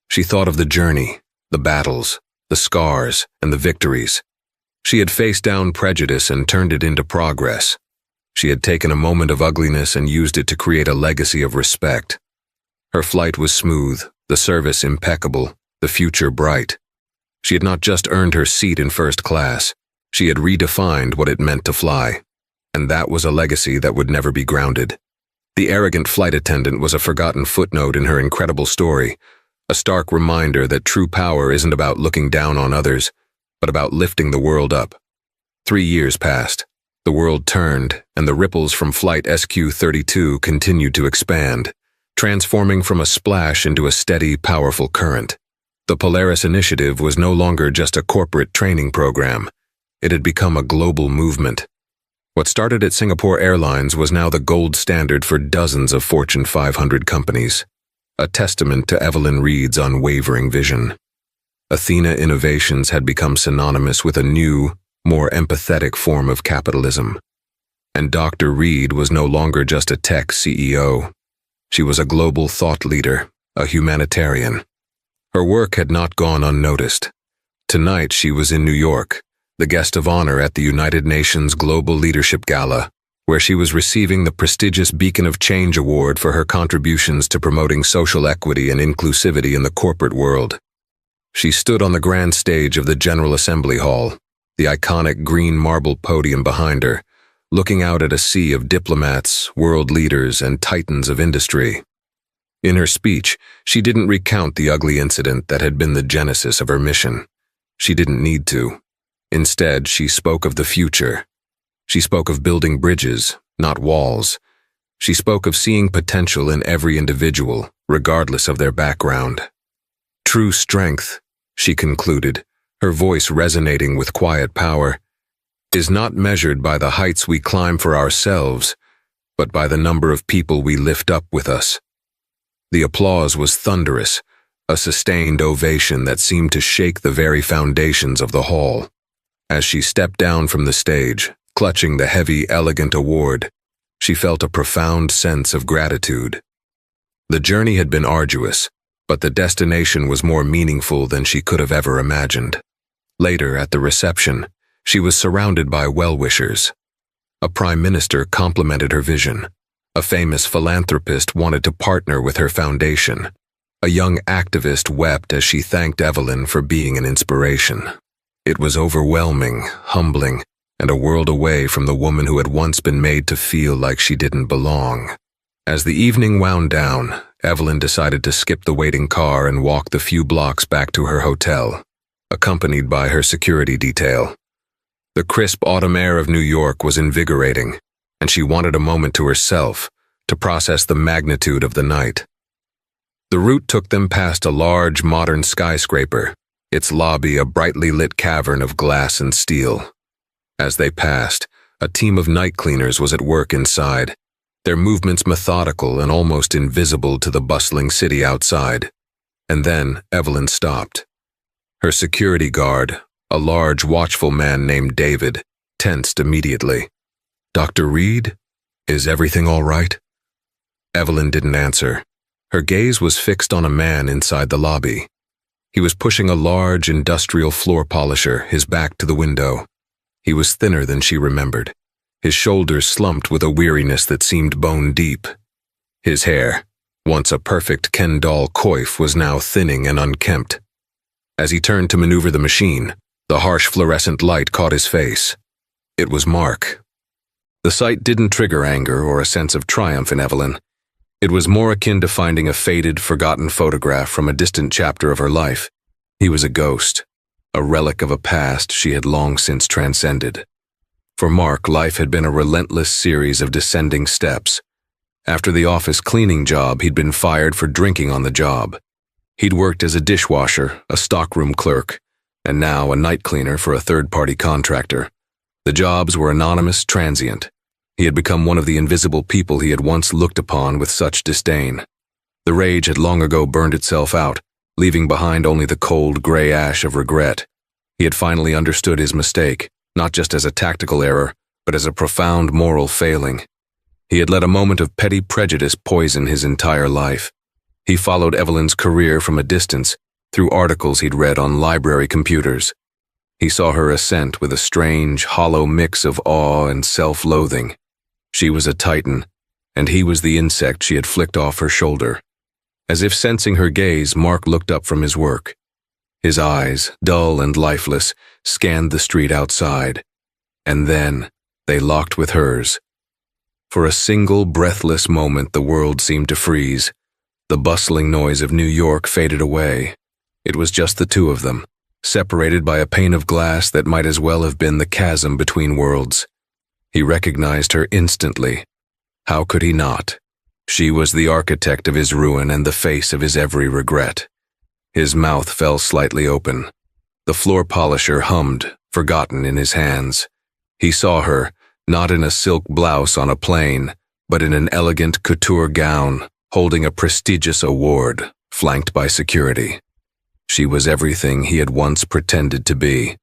She thought of the journey, the battles, the scars, and the victories. She had faced down prejudice and turned it into progress. She had taken a moment of ugliness and used it to create a legacy of respect. Her flight was smooth, the service impeccable, the future bright. She had not just earned her seat in first class, she had redefined what it meant to fly. And that was a legacy that would never be grounded. The arrogant flight attendant was a forgotten footnote in her incredible story, a stark reminder that true power isn't about looking down on others, but about lifting the world up. 3 years passed. The world turned, and the ripples from Flight SQ-32 continued to expand, transforming from a splash into a steady, powerful current. The Polaris Initiative was no longer just a corporate training program. It had become a global movement. What started at Singapore Airlines was now the gold standard for dozens of Fortune 500 companies, a testament to Evelyn Reed's unwavering vision. Athena Innovations had become synonymous with a new, more empathetic form of capitalism. And Dr. Reed was no longer just a tech CEO. She was a global thought leader, a humanitarian. Her work had not gone unnoticed. Tonight she was in New York, the guest of honor at the United Nations Global Leadership Gala, where she was receiving the prestigious Beacon of Change Award for her contributions to promoting social equity and inclusivity in the corporate world. She stood on the grand stage of the General Assembly Hall, the iconic green marble podium behind her, looking out at a sea of diplomats, world leaders, and titans of industry. In her speech, she didn't recount the ugly incident that had been the genesis of her mission. She didn't need to. Instead, she spoke of the future. She spoke of building bridges, not walls. She spoke of seeing potential in every individual, regardless of their background. True strength, she concluded, her voice resonating with quiet power, is not measured by the heights we climb for ourselves, but by the number of people we lift up with us. The applause was thunderous, a sustained ovation that seemed to shake the very foundations of the hall. As she stepped down from the stage, clutching the heavy, elegant award, she felt a profound sense of gratitude. The journey had been arduous, but the destination was more meaningful than she could have ever imagined. Later, at the reception, she was surrounded by well-wishers. A prime minister complimented her vision. A famous philanthropist wanted to partner with her foundation. A young activist wept as she thanked Evelyn for being an inspiration. It was overwhelming, humbling, and a world away from the woman who had once been made to feel like she didn't belong. As the evening wound down, Evelyn decided to skip the waiting car and walk the few blocks back to her hotel, accompanied by her security detail. The crisp autumn air of New York was invigorating, and she wanted a moment to herself to process the magnitude of the night. The route took them past a large, modern skyscraper, its lobby a brightly lit cavern of glass and steel. As they passed, a team of night cleaners was at work inside, their movements methodical and almost invisible to the bustling city outside. And then Evelyn stopped. Her security guard, a large, watchful man named David, tensed immediately. "Dr. Reed, is everything all right?" Evelyn didn't answer. Her gaze was fixed on a man inside the lobby. He was pushing a large, industrial floor polisher, his back to the window. He was thinner than she remembered. His shoulders slumped with a weariness that seemed bone-deep. His hair, once a perfect Ken doll coif, was now thinning and unkempt. As he turned to maneuver the machine, the harsh fluorescent light caught his face. It was Mark. The sight didn't trigger anger or a sense of triumph in Evelyn. It was more akin to finding a faded, forgotten photograph from a distant chapter of her life. He was a ghost, a relic of a past she had long since transcended. For Mark, life had been a relentless series of descending steps. After the office cleaning job, he'd been fired for drinking on the job. He'd worked as a dishwasher, a stockroom clerk, and now a night cleaner for a third-party contractor. The jobs were anonymous, transient. He had become one of the invisible people he had once looked upon with such disdain. The rage had long ago burned itself out, leaving behind only the cold, gray ash of regret. He had finally understood his mistake, not just as a tactical error, but as a profound moral failing. He had let a moment of petty prejudice poison his entire life. He followed Evelyn's career from a distance, through articles he'd read on library computers. He saw her ascent with a strange, hollow mix of awe and self-loathing. She was a titan, and he was the insect she had flicked off her shoulder. As if sensing her gaze, Mark looked up from his work. His eyes, dull and lifeless, scanned the street outside, and then they locked with hers. For a single, breathless moment, the world seemed to freeze. The bustling noise of New York faded away. It was just the two of them, separated by a pane of glass that might as well have been the chasm between worlds. He recognized her instantly. How could he not? She was the architect of his ruin and the face of his every regret. His mouth fell slightly open. The floor polisher hummed, forgotten in his hands. He saw her, not in a silk blouse on a plane, but in an elegant couture gown, holding a prestigious award, flanked by security. She was everything he had once pretended to be,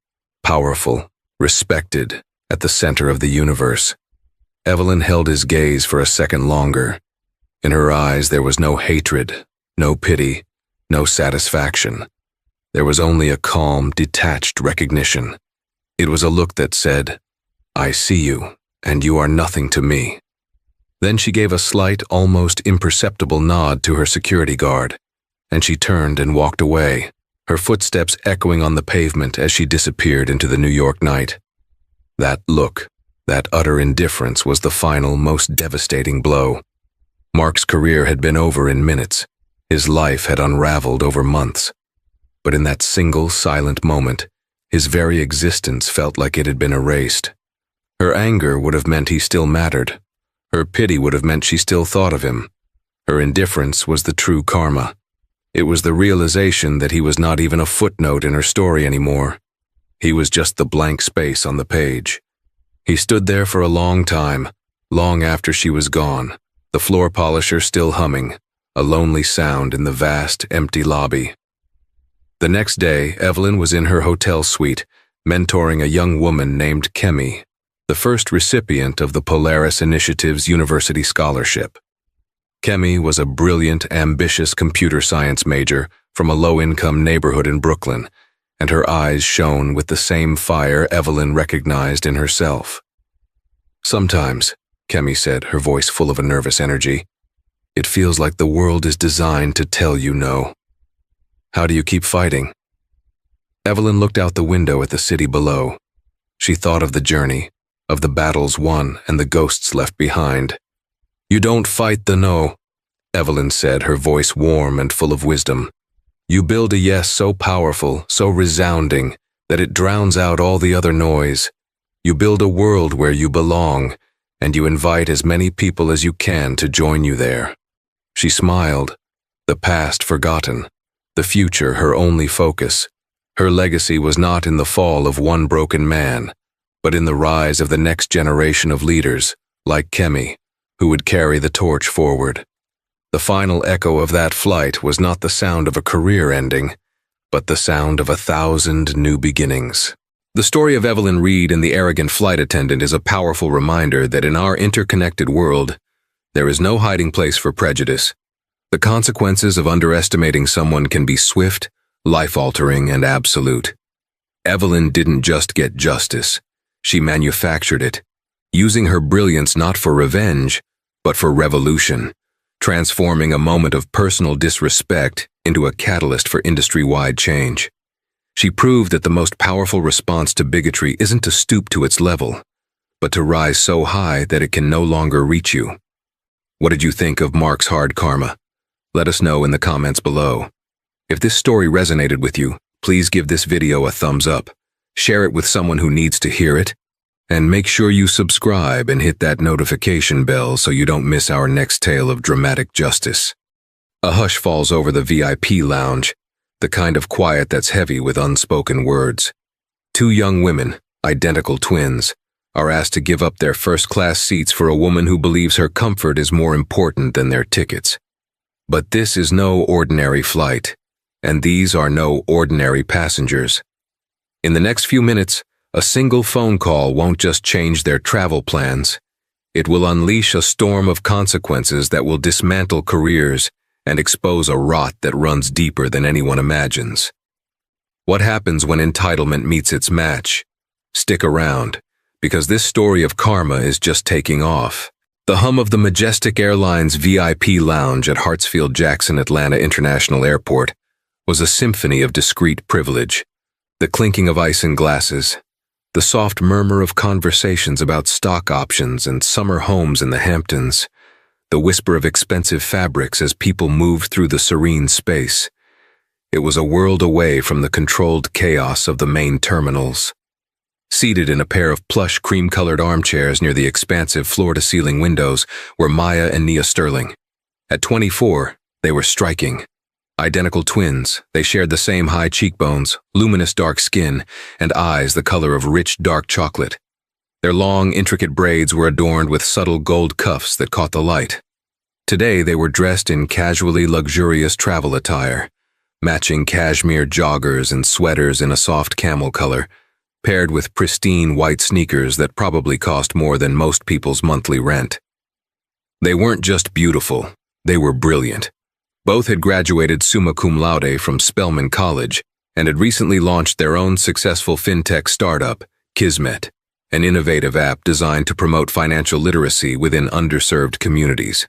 powerful, respected, at the center of the universe. Evelyn held his gaze for a second longer. In her eyes there was no hatred, no pity, no satisfaction. There was only a calm, detached recognition. It was a look that said, "I see you, and you are nothing to me." Then she gave a slight, almost imperceptible nod to her security guard, and she turned and walked away, her footsteps echoing on the pavement as she disappeared into the New York night. That look, that utter indifference was the final, most devastating blow. Mark's career had been over in minutes. His life had unraveled over months. But in that single, silent moment, his very existence felt like it had been erased. Her anger would have meant he still mattered. Her pity would have meant she still thought of him. Her indifference was the true karma. It was the realization that he was not even a footnote in her story anymore. He was just the blank space on the page. He stood there for a long time, long after she was gone, the floor polisher still humming, a lonely sound in the vast, empty lobby. The next day, Evelyn was in her hotel suite, mentoring a young woman named Kemi, the first recipient of the Polaris Initiative's university scholarship. Kemi was a brilliant, ambitious computer science major from a low-income neighborhood in Brooklyn, and her eyes shone with the same fire Evelyn recognized in herself. "Sometimes," Kemi said, her voice full of a nervous energy, "it feels like the world is designed to tell you no. How do you keep fighting?" Evelyn looked out the window at the city below. She thought of the journey, of the battles won and the ghosts left behind. "You don't fight the no," Evelyn said, her voice warm and full of wisdom. "You build a yes so powerful, so resounding, that it drowns out all the other noise. You build a world where you belong, and you invite as many people as you can to join you there." She smiled, the past forgotten, the future her only focus. Her legacy was not in the fall of one broken man, but in the rise of the next generation of leaders, like Kemi, who would carry the torch forward. The final echo of that flight was not the sound of a career ending, but the sound of 1,000 new beginnings. The story of Evelyn Reed and the arrogant flight attendant is a powerful reminder that in our interconnected world, there is no hiding place for prejudice. The consequences of underestimating someone can be swift, life-altering, and absolute. Evelyn didn't just get justice. She manufactured it, using her brilliance not for revenge, but for revolution, transforming a moment of personal disrespect into a catalyst for industry-wide change. She proved that the most powerful response to bigotry isn't to stoop to its level, but to rise so high that it can no longer reach you. What did you think of Mark's hard karma? Let us know in the comments below. If this story resonated with you, please give this video a thumbs up, share it with someone who needs to hear it, and make sure you subscribe and hit that notification bell so you don't miss our next tale of dramatic justice. A hush falls over the VIP lounge, the kind of quiet that's heavy with unspoken words. Two young women, identical twins, are asked to give up their first-class seats for a woman who believes her comfort is more important than their tickets. But this is no ordinary flight, and these are no ordinary passengers. In the next few minutes, a single phone call won't just change their travel plans. It will unleash a storm of consequences that will dismantle careers and expose a rot that runs deeper than anyone imagines. What happens when entitlement meets its match? Stick around, because this story of karma is just taking off. The hum of the Majestic Airlines VIP lounge at Hartsfield-Jackson Atlanta International Airport was a symphony of discreet privilege. The clinking of ice in glasses, the soft murmur of conversations about stock options and summer homes in the Hamptons, the whisper of expensive fabrics as people moved through the serene space. It was a world away from the controlled chaos of the main terminals. Seated in a pair of plush cream-colored armchairs near the expansive floor-to-ceiling windows were Maya and Nia Sterling. At 24, they were striking. Identical twins, they shared the same high cheekbones, luminous dark skin, and eyes the color of rich dark chocolate. Their long, intricate braids were adorned with subtle gold cuffs that caught the light. Today they were dressed in casually luxurious travel attire, matching cashmere joggers and sweaters in a soft camel color, paired with pristine white sneakers that probably cost more than most people's monthly rent. They weren't just beautiful, they were brilliant. Both had graduated summa cum laude from Spelman College and had recently launched their own successful fintech startup, Kismet, an innovative app designed to promote financial literacy within underserved communities.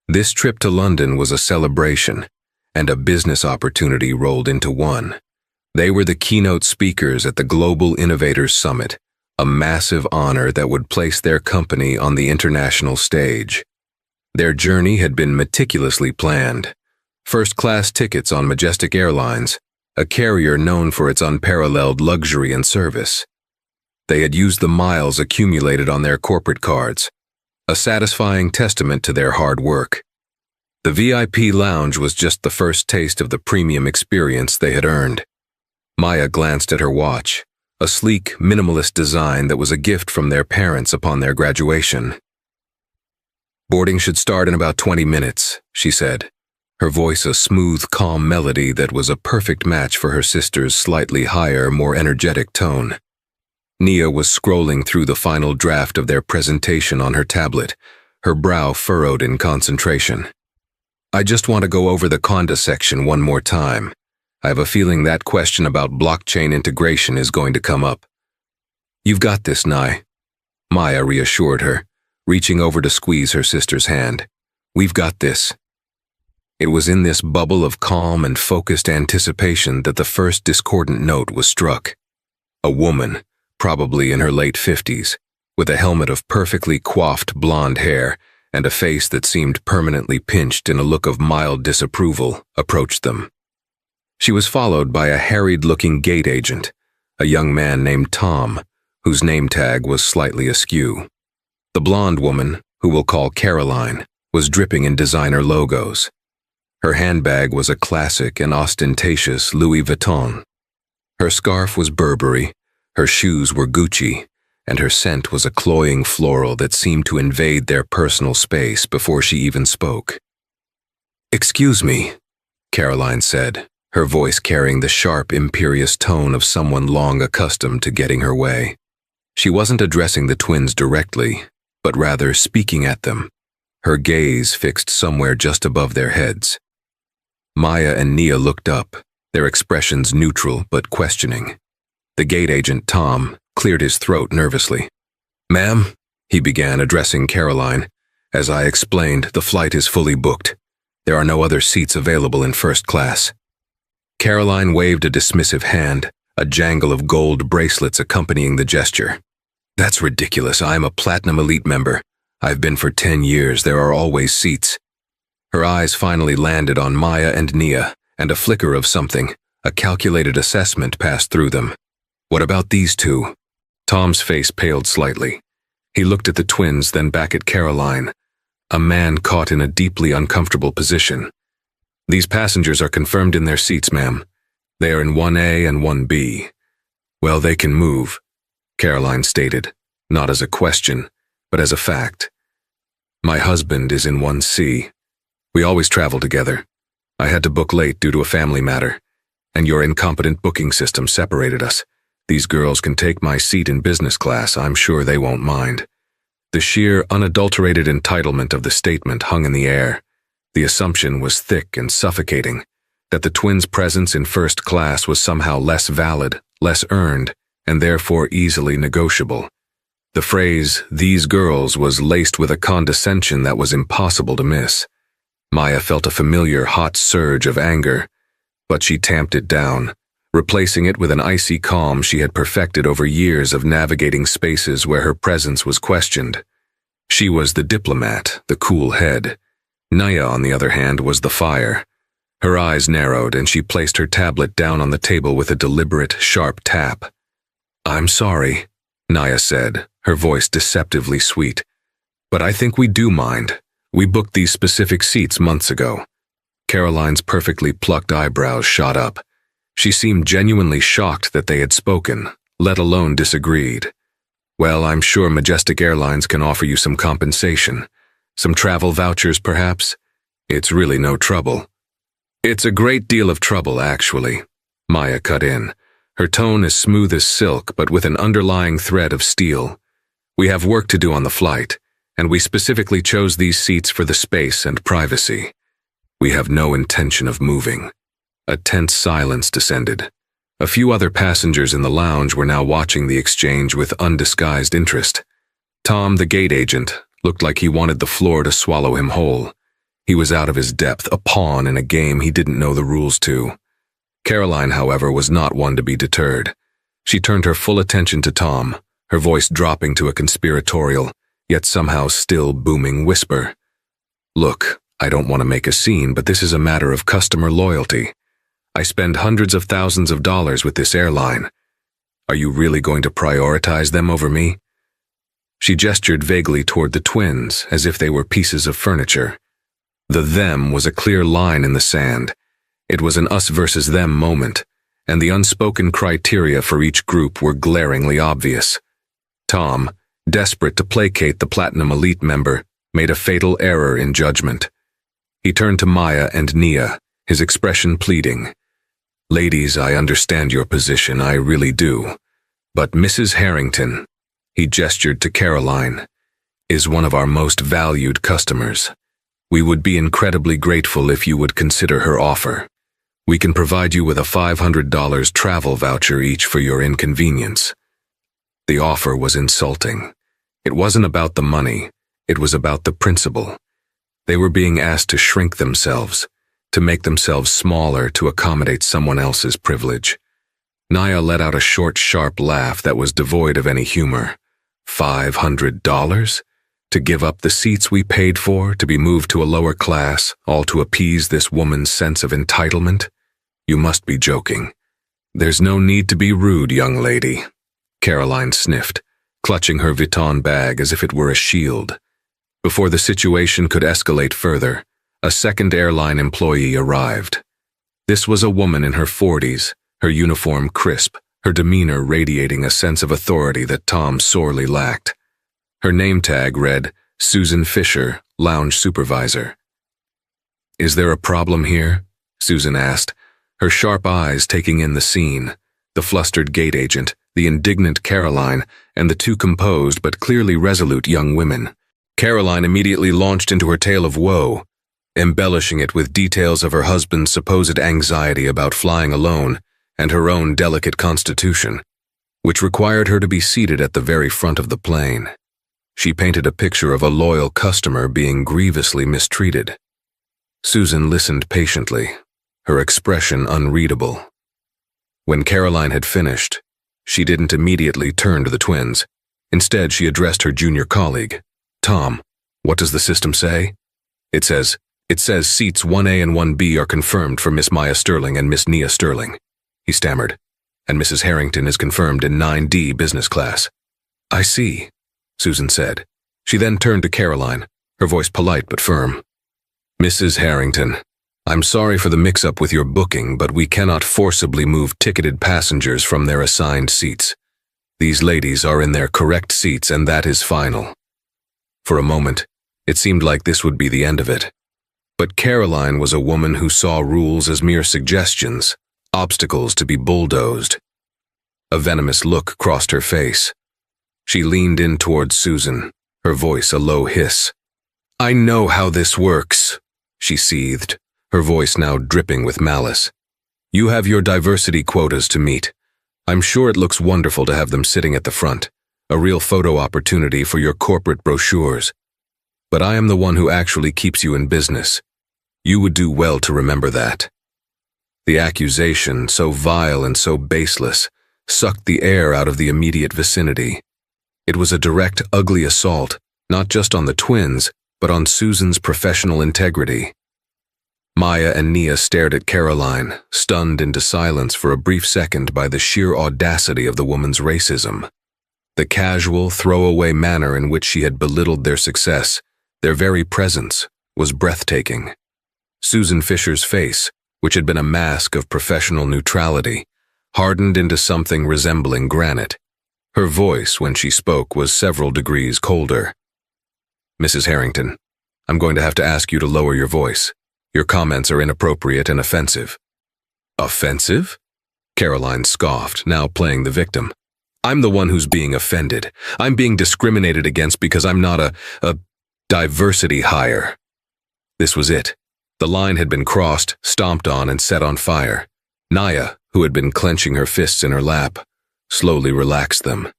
This trip to London was a celebration, and a business opportunity rolled into one. They were the keynote speakers at the Global Innovators Summit, a massive honor that would place their company on the international stage. Their journey had been meticulously planned. First-class tickets on Majestic Airlines, a carrier known for its unparalleled luxury and service. They had used the miles accumulated on their corporate cards, a satisfying testament to their hard work. The VIP lounge was just the first taste of the premium experience they had earned. Maya glanced at her watch, a sleek, minimalist design that was a gift from their parents upon their graduation. "Boarding should start in about 20 minutes, she said, her voice a smooth, calm melody that was a perfect match for her sister's slightly higher, more energetic tone. Nia was scrolling through the final draft of their presentation on her tablet, her brow furrowed in concentration. "I just want to go over the conda section one more time. I have a feeling that question about blockchain integration is going to come up." "You've got this, Nye," Maya reassured her, reaching over to squeeze her sister's hand. "We've got this." It was in this bubble of calm and focused anticipation that the first discordant note was struck. A woman, probably in her late 50s, with a helmet of perfectly coiffed blonde hair and a face that seemed permanently pinched in a look of mild disapproval, approached them. She was followed by a harried-looking gate agent, a young man named Tom, whose name tag was slightly askew. The blonde woman, who we'll call Caroline, was dripping in designer logos. Her handbag was a classic and ostentatious Louis Vuitton. Her scarf was Burberry, her shoes were Gucci, and her scent was a cloying floral that seemed to invade their personal space before she even spoke. "Excuse me," Caroline said, her voice carrying the sharp, imperious tone of someone long accustomed to getting her way. She wasn't addressing the twins directly, but rather speaking at them, her gaze fixed somewhere just above their heads. Maya and Nia looked up, their expressions neutral but questioning. The gate agent, Tom, cleared his throat nervously. "Ma'am," he began, addressing Caroline, "as I explained, the flight is fully booked. There are no other seats available in first class." Caroline waved a dismissive hand, a jangle of gold bracelets accompanying the gesture. "That's ridiculous. I'm a Platinum Elite member. I've been for 10 years. There are always seats." Her eyes finally landed on Maya and Nia, and a flicker of something, a calculated assessment passed through them. "What about these two?" Tom's face paled slightly. He looked at the twins, then back at Caroline, a man caught in a deeply uncomfortable position. "These passengers are confirmed in their seats, ma'am. They are in 1A and 1B. Well, they can move," Caroline stated, not as a question, but as a fact. "My husband is in 1C. We always travel together. I had to book late due to a family matter, and your incompetent booking system separated us. These girls can take my seat in business class. I'm sure they won't mind." The sheer, unadulterated entitlement of the statement hung in the air. The assumption was thick and suffocating, that the twins' presence in first class was somehow less valid, less earned, and therefore easily negotiable. The phrase, "these girls," was laced with a condescension that was impossible to miss. Maya felt a familiar hot surge of anger, but she tamped it down, replacing it with an icy calm she had perfected over years of navigating spaces where her presence was questioned. She was the diplomat, the cool head. Naya, on the other hand, was the fire. Her eyes narrowed, and she placed her tablet down on the table with a deliberate, sharp tap. "I'm sorry," Naya said, her voice deceptively sweet. "But I think we do mind. We booked these specific seats months ago." Caroline's perfectly plucked eyebrows shot up. She seemed genuinely shocked that they had spoken, let alone disagreed. "Well, I'm sure Majestic Airlines can offer you some compensation. Some travel vouchers, perhaps? It's really no trouble." "It's a great deal of trouble, actually," Maya cut in, her tone as smooth as silk but with an underlying thread of steel. "We have work to do on the flight, and we specifically chose these seats for the space and privacy. We have no intention of moving." A tense silence descended. A few other passengers in the lounge were now watching the exchange with undisguised interest. Tom, the gate agent, looked like he wanted the floor to swallow him whole. He was out of his depth, a pawn in a game he didn't know the rules to. Caroline, however, was not one to be deterred. She turned her full attention to Tom, her voice dropping to a conspiratorial, yet somehow still booming whisper. "Look, I don't want to make a scene, but this is a matter of customer loyalty. I spend hundreds of thousands of dollars with this airline. Are you really going to prioritize them over me?" She gestured vaguely toward the twins, as if they were pieces of furniture. The them was a clear line in the sand. It was an us versus them moment, and the unspoken criteria for each group were glaringly obvious. Tom, desperate to placate the Platinum Elite member, made a fatal error in judgment. He turned to Maya and Nia, his expression pleading. "Ladies, I understand your position, I really do. But Mrs. Harrington," he gestured to Caroline, "is one of our most valued customers. We would be incredibly grateful if you would consider her offer. We can provide you with a $500 travel voucher each for your inconvenience." The offer was insulting. It wasn't about the money, it was about the principle. They were being asked to shrink themselves, to make themselves smaller to accommodate someone else's privilege. Nia let out a short, sharp laugh that was devoid of any humor. $500? To give up the seats we paid for, to be moved to a lower class, all to appease this woman's sense of entitlement? You must be joking. "There's no need to be rude, young lady," Caroline sniffed, clutching her Vuitton bag as if it were a shield. Before the situation could escalate further, a second airline employee arrived. This was a woman in her 40s, her uniform crisp, her demeanor radiating a sense of authority that Tom sorely lacked. Her name tag read, Susan Fisher, Lounge Supervisor. "Is there a problem here?" Susan asked, her sharp eyes taking in the scene, the flustered gate agent, the indignant Caroline, and the two composed but clearly resolute young women. Caroline immediately launched into her tale of woe, embellishing it with details of her husband's supposed anxiety about flying alone and her own delicate constitution, which required her to be seated at the very front of the plane. She painted a picture of a loyal customer being grievously mistreated. Susan listened patiently, her expression unreadable. When Caroline had finished, she didn't immediately turn to the twins. Instead, she addressed her junior colleague. "Tom, what does the system say?" It says seats 1A and 1B are confirmed for Miss Maya Sterling and Miss Nia Sterling," he stammered, "and Mrs. Harrington is confirmed in 9D business class." "I see," Susan said. She then turned to Caroline, her voice polite but firm. "Mrs. Harrington, I'm sorry for the mix-up with your booking, but we cannot forcibly move ticketed passengers from their assigned seats. These ladies are in their correct seats, and that is final." For a moment, it seemed like this would be the end of it. But Caroline was a woman who saw rules as mere suggestions, obstacles to be bulldozed. A venomous look crossed her face. She leaned in towards Susan, her voice a low hiss. "I know how this works," she seethed, her voice now dripping with malice. "You have your diversity quotas to meet. I'm sure it looks wonderful to have them sitting at the front, a real photo opportunity for your corporate brochures. But I am the one who actually keeps you in business. You would do well to remember that." The accusation, so vile and so baseless, sucked the air out of the immediate vicinity. It was a direct, ugly assault, not just on the twins, but on Susan's professional integrity. Maya and Nia stared at Caroline, stunned into silence for a brief second by the sheer audacity of the woman's racism. The casual, throwaway manner in which she had belittled their success, their very presence, was breathtaking. Susan Fisher's face, which had been a mask of professional neutrality, hardened into something resembling granite. Her voice, when she spoke, was several degrees colder. "Mrs. Harrington, I'm going to have to ask you to lower your voice. Your comments are inappropriate and offensive." "Offensive?" Caroline scoffed, now playing the victim. "I'm the one who's being offended. I'm being discriminated against because I'm not a diversity hire." This was it. The line had been crossed, stomped on, and set on fire. Nia, who had been clenching her fists in her lap, slowly relaxed them.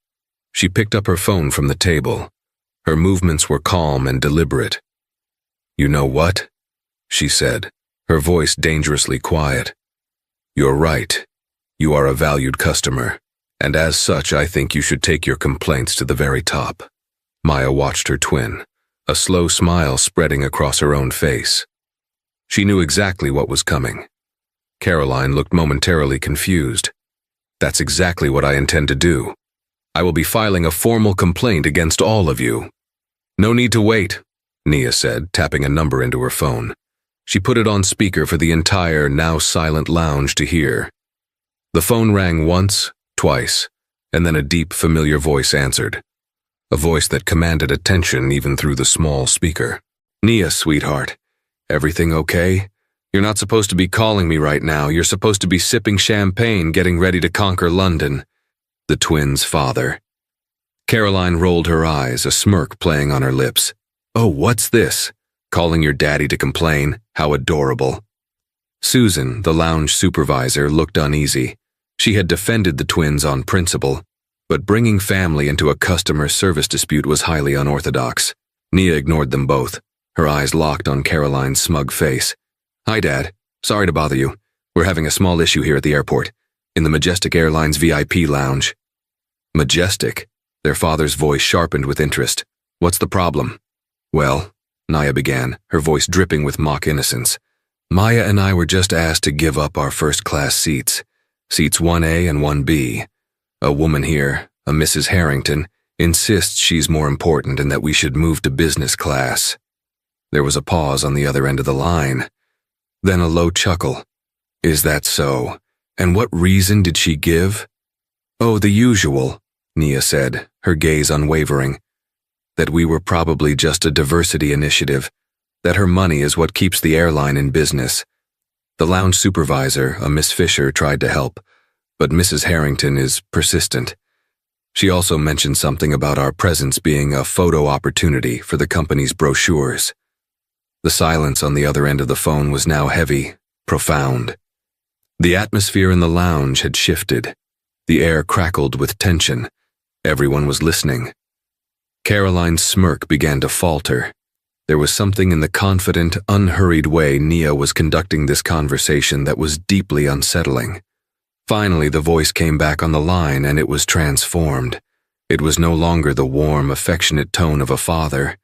She picked up her phone from the table. Her movements were calm and deliberate. "You know what?" she said, her voice dangerously quiet. You're right. You are a valued customer, and as such I think you should take your complaints to the very top. Maya watched her twin, a slow smile spreading across her own face. She knew exactly what was coming. Caroline looked momentarily confused. That's exactly what I intend to do. I will be filing a formal complaint against all of you. No need to wait, Nia said, tapping a number into her phone. She put it on speaker for the entire, now silent lounge to hear. The phone rang once, twice, and then a deep, familiar voice answered. A voice that commanded attention even through the small speaker. Nia, sweetheart, everything okay? You're not supposed to be calling me right now. You're supposed to be sipping champagne, getting ready to conquer London. The twins' father. Caroline rolled her eyes, a smirk playing on her lips. Oh, what's this? Calling your daddy to complain? How adorable. Susan, the lounge supervisor, looked uneasy. She had defended the twins on principle, but bringing family into a customer service dispute was highly unorthodox. Nia ignored them both, her eyes locked on Caroline's smug face. Hi, Dad. Sorry to bother you. We're having a small issue here at the airport, in the Majestic Airlines VIP lounge. Majestic? Their father's voice sharpened with interest. What's the problem? Well, Nia began, her voice dripping with mock innocence. Maya and I were just asked to give up our first-class seats, seats 1A and 1B. A woman here, a Mrs. Harrington, insists she's more important and that we should move to business class. There was a pause on the other end of the line. Then a low chuckle. Is that so? And what reason did she give? Oh, the usual, Nia said, her gaze unwavering. That we were probably just a diversity initiative, that her money is what keeps the airline in business. The lounge supervisor, a Miss Fisher, tried to help, but Mrs. Harrington is persistent. She also mentioned something about our presence being a photo opportunity for the company's brochures. The silence on the other end of the phone was now heavy, profound. The atmosphere in the lounge had shifted. The air crackled with tension. Everyone was listening. Caroline's smirk began to falter. There was something in the confident, unhurried way Nia was conducting this conversation that was deeply unsettling. Finally, the voice came back on the line, and it was transformed. It was no longer the warm, affectionate tone of a father.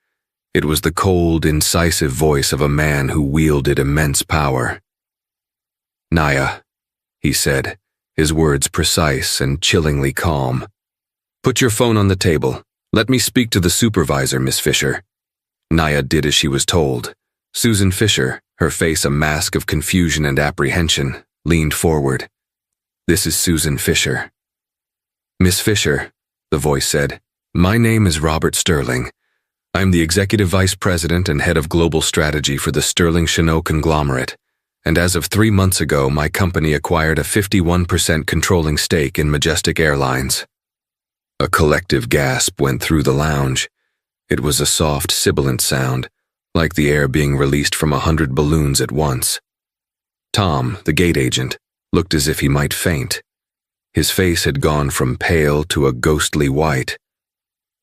It was the cold, incisive voice of a man who wielded immense power. Nia, he said, his words precise and chillingly calm. Put your phone on the table. Let me speak to the supervisor, Miss Fisher. Nia did as she was told. Susan Fisher, her face a mask of confusion and apprehension, leaned forward. This is Susan Fisher. Miss Fisher, the voice said, my name is Robert Sterling. I'm the Executive Vice President and Head of Global Strategy for the Sterling Cheneau conglomerate, and as of 3 months ago, my company acquired a 51% controlling stake in Majestic Airlines. A collective gasp went through the lounge. It was a soft, sibilant sound, like the air being released from 100 balloons at once. Tom, the gate agent, looked as if he might faint. His face had gone from pale to a ghostly white.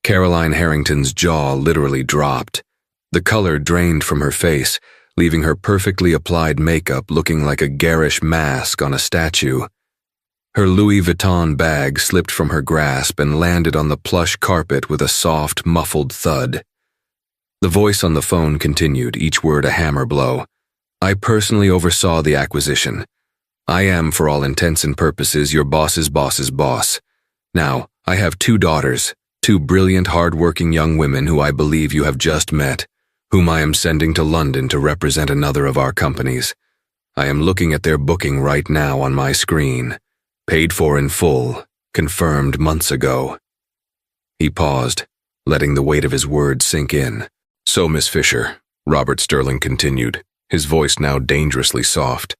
Caroline Harrington's jaw literally dropped. The color drained from her face, leaving her perfectly applied makeup looking like a garish mask on a statue. Her Louis Vuitton bag slipped from her grasp and landed on the plush carpet with a soft, muffled thud. The voice on the phone continued, each word a hammer blow. I personally oversaw the acquisition. I am, for all intents and purposes, your boss's boss's boss. Now, I have 2 daughters, 2 brilliant, hard-working young women who I believe you have just met, whom I am sending to London to represent another of our companies. I am looking at their booking right now on my screen. Paid for in full, confirmed months ago. He paused, letting the weight of his words sink in. So, Miss Fisher, Robert Sterling continued, his voice now dangerously soft,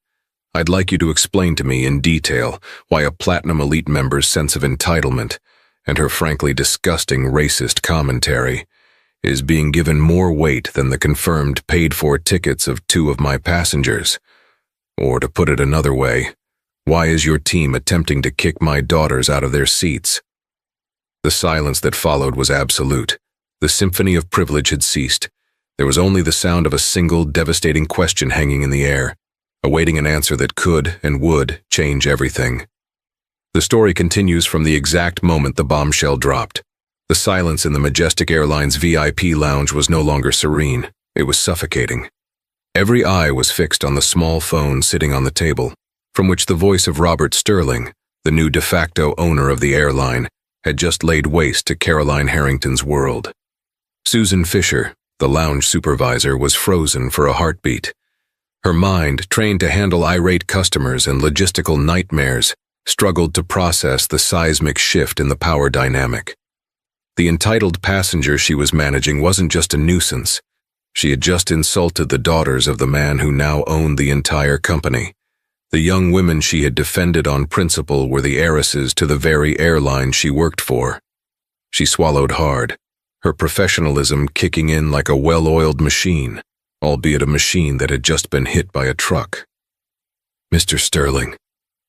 I'd like you to explain to me in detail why a Platinum Elite member's sense of entitlement and her frankly disgusting racist commentary is being given more weight than the confirmed paid-for tickets of 2 of my passengers. Or to put it another way, why is your team attempting to kick my daughters out of their seats? The silence that followed was absolute. The symphony of privilege had ceased. There was only the sound of a single, devastating question hanging in the air. awaiting an answer that could and would change everything. The story continues from the exact moment the bombshell dropped. The silence in the Majestic Airlines VIP lounge was no longer serene. It was suffocating. Every eye was fixed on the small phone sitting on the table, from which the voice of Robert Sterling, the new de facto owner of the airline, had just laid waste to Caroline Harrington's world. Susan Fisher, the lounge supervisor, was frozen for a heartbeat. Her mind, trained to handle irate customers and logistical nightmares, struggled to process the seismic shift in the power dynamic. The entitled passenger she was managing wasn't just a nuisance. She had just insulted the daughters of the man who now owned the entire company. The young women she had defended on principle were the heiresses to the very airline she worked for. She swallowed hard, her professionalism kicking in like a well-oiled machine, albeit a machine that had just been hit by a truck. "Mr. Sterling,"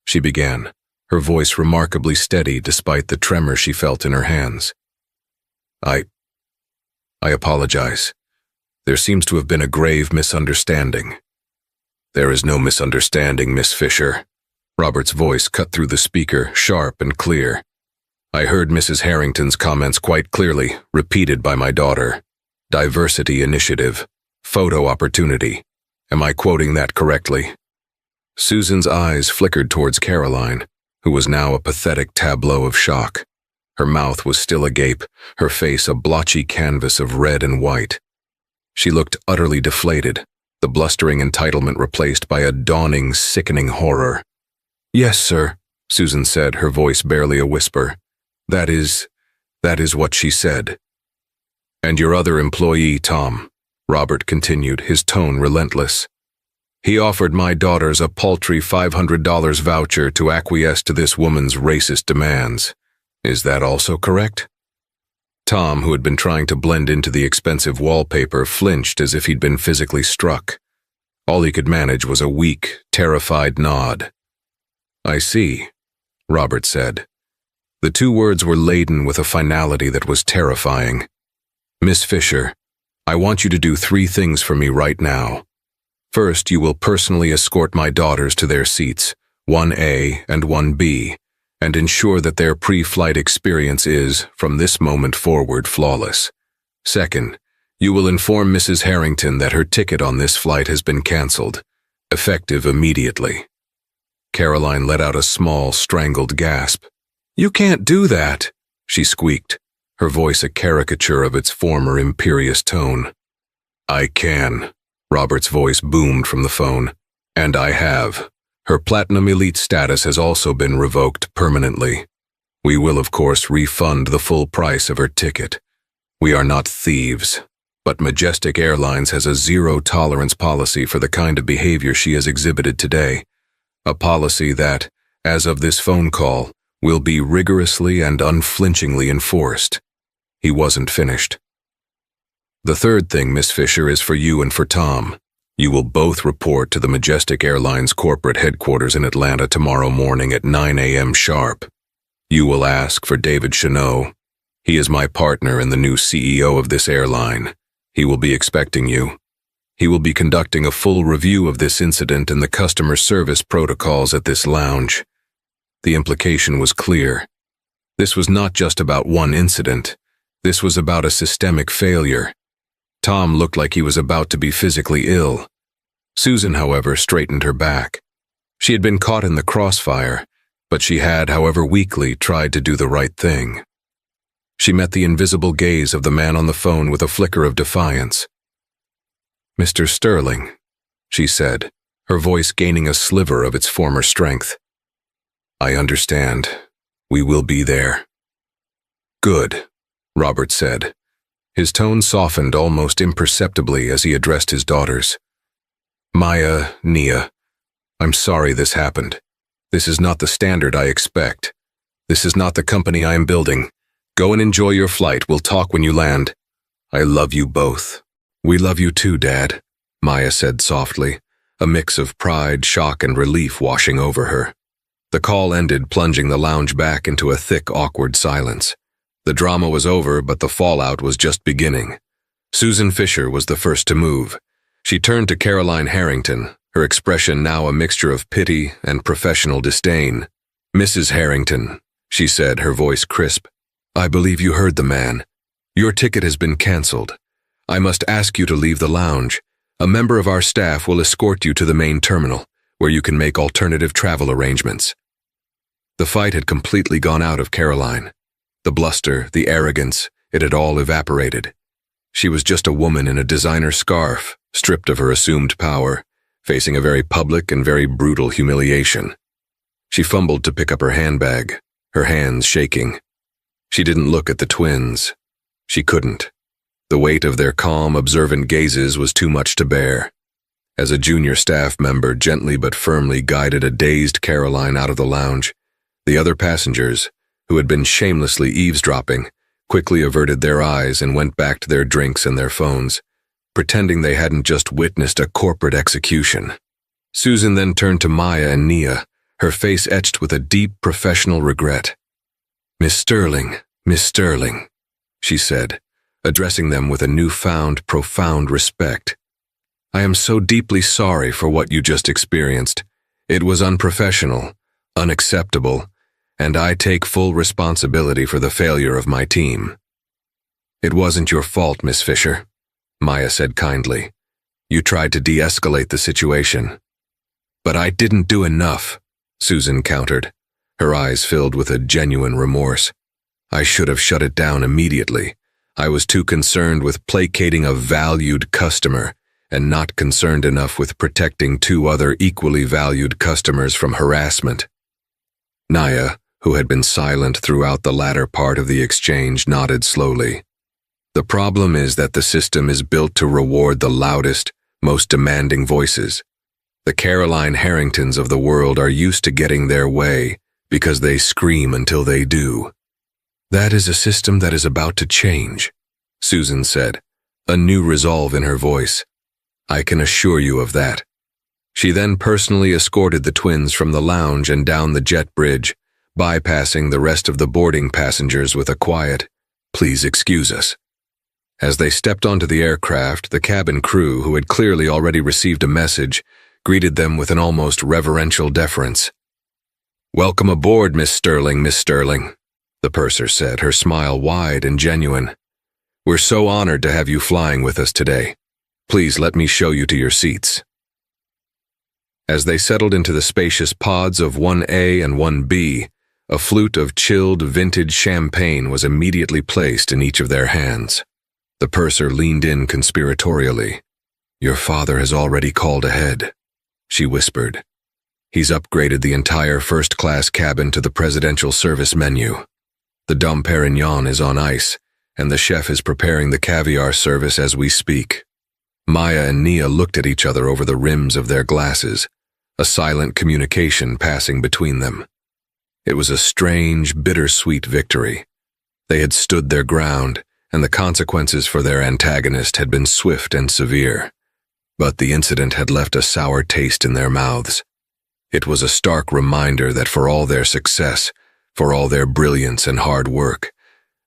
she began, her voice remarkably steady despite the tremor she felt in her hands. I apologize. There seems to have been a grave misunderstanding." "There is no misunderstanding, Miss Fisher." Robert's voice cut through the speaker, sharp and clear. "I heard Mrs. Harrington's comments quite clearly, repeated by my daughter. Diversity initiative. Photo opportunity. Am I quoting that correctly?" Susan's eyes flickered towards Caroline, who was now a pathetic tableau of shock. Her mouth was still agape, her face a blotchy canvas of red and white. She looked utterly deflated, the blustering entitlement replaced by a dawning, sickening horror. "Yes, sir," Susan said, her voice barely a whisper. That is what she said." "And your other employee, Tom," Robert continued, his tone relentless. "He offered my daughters a paltry $500 voucher to acquiesce to this woman's racist demands. Is that also correct?" Tom, who had been trying to blend into the expensive wallpaper, flinched as if he'd been physically struck. All he could manage was a weak, terrified nod. "I see," Robert said. The two words were laden with a finality that was terrifying. "Miss Fisher, I want you to do 3 things for me right now. First, you will personally escort my daughters to their seats, 1A and 1B, and ensure that their pre-flight experience is, from this moment forward, flawless. Second, you will inform Mrs. Harrington that her ticket on this flight has been canceled, effective immediately." Caroline let out a small, strangled gasp. "You can't do that," she squeaked, her voice a caricature of its former imperious tone. "I can," Robert's voice boomed from the phone. "And I have. Her Platinum Elite status has also been revoked permanently. We will, of course, refund the full price of her ticket. We are not thieves, but Majestic Airlines has a zero-tolerance policy for the kind of behavior she has exhibited today, a policy that, as of this phone call, will be rigorously and unflinchingly enforced." He wasn't finished. "The third thing, Miss Fisher, is for you and for Tom. You will both report to the Majestic Airlines corporate headquarters in Atlanta tomorrow morning at 9 a.m. sharp. You will ask for David Cheneau. He is my partner and the new CEO of this airline. He will be expecting you. He will be conducting a full review of this incident and the customer service protocols at this lounge." The implication was clear. This was not just about one incident. This was about a systemic failure. Tom looked like he was about to be physically ill. Susan, however, straightened her back. She had been caught in the crossfire, but she had, however weakly, tried to do the right thing. She met the invisible gaze of the man on the phone with a flicker of defiance. "Mr. Sterling," she said, her voice gaining a sliver of its former strength. "I understand. We will be there." "Good," Robert said. His tone softened almost imperceptibly as he addressed his daughters. "Maya, Nia, I'm sorry this happened. This is not the standard I expect. This is not the company I am building. Go and enjoy your flight. We'll talk when you land. I love you both." "We love you too, Dad," Maya said softly, a mix of pride, shock, and relief washing over her. The call ended, plunging the lounge back into a thick, awkward silence. The drama was over, but the fallout was just beginning. Susan Fisher was the first to move. She turned to Caroline Harrington, her expression now a mixture of pity and professional disdain. "Mrs. Harrington," she said, her voice crisp, "I believe you heard the man. Your ticket has been cancelled. I must ask you to leave the lounge. A member of our staff will escort you to the main terminal, where you can make alternative travel arrangements." The fight had completely gone out of Caroline. The bluster, the arrogance, it had all evaporated. She was just a woman in a designer scarf, stripped of her assumed power, facing a very public and very brutal humiliation. She fumbled to pick up her handbag, her hands shaking. She didn't look at the twins. She couldn't. The weight of their calm, observant gazes was too much to bear. As a junior staff member gently but firmly guided a dazed Caroline out of the lounge, the other passengers, who had been shamelessly eavesdropping, quickly averted their eyes and went back to their drinks and their phones, pretending they hadn't just witnessed a corporate execution. Susan then turned to Maya and Nia, her face etched with a deep professional regret. Miss Sterling," she said, addressing them with a newfound, profound respect. "I am so deeply sorry for what you just experienced. It was unprofessional, unacceptable, and I take full responsibility for the failure of my team." "It wasn't your fault, Miss Fisher," Maya said kindly. "You tried to de-escalate the situation." "But I didn't do enough," Susan countered, her eyes filled with a genuine remorse. "I should have shut it down immediately. I was too concerned with placating a valued customer and not concerned enough with protecting two other equally valued customers from harassment." Naya, who had been silent throughout the latter part of the exchange, nodded slowly. "The problem is that the system is built to reward the loudest, most demanding voices. The Caroline Harringtons of the world are used to getting their way because they scream until they do." "That is a system that is about to change," Susan said, a new resolve in her voice. "I can assure you of that." She then personally escorted the twins from the lounge and down the jet bridge, bypassing the rest of the boarding passengers with a quiet, "Please excuse us." As they stepped onto the aircraft, the cabin crew, who had clearly already received a message, greeted them with an almost reverential deference. "Welcome aboard, Miss Sterling," the purser said, her smile wide and genuine. "We're so honored to have you flying with us today. Please let me show you to your seats." As they settled into the spacious pods of 1A and 1B, a flute of chilled vintage champagne was immediately placed in each of their hands. The purser leaned in conspiratorially. "Your father has already called ahead," she whispered. "He's upgraded the entire first-class cabin to the presidential service menu. The Dom Perignon is on ice, and the chef is preparing the caviar service as we speak." Maya and Nia looked at each other over the rims of their glasses, a silent communication passing between them. It was a strange, bittersweet victory. They had stood their ground, and the consequences for their antagonist had been swift and severe. But the incident had left a sour taste in their mouths. It was a stark reminder that for all their success, for all their brilliance and hard work,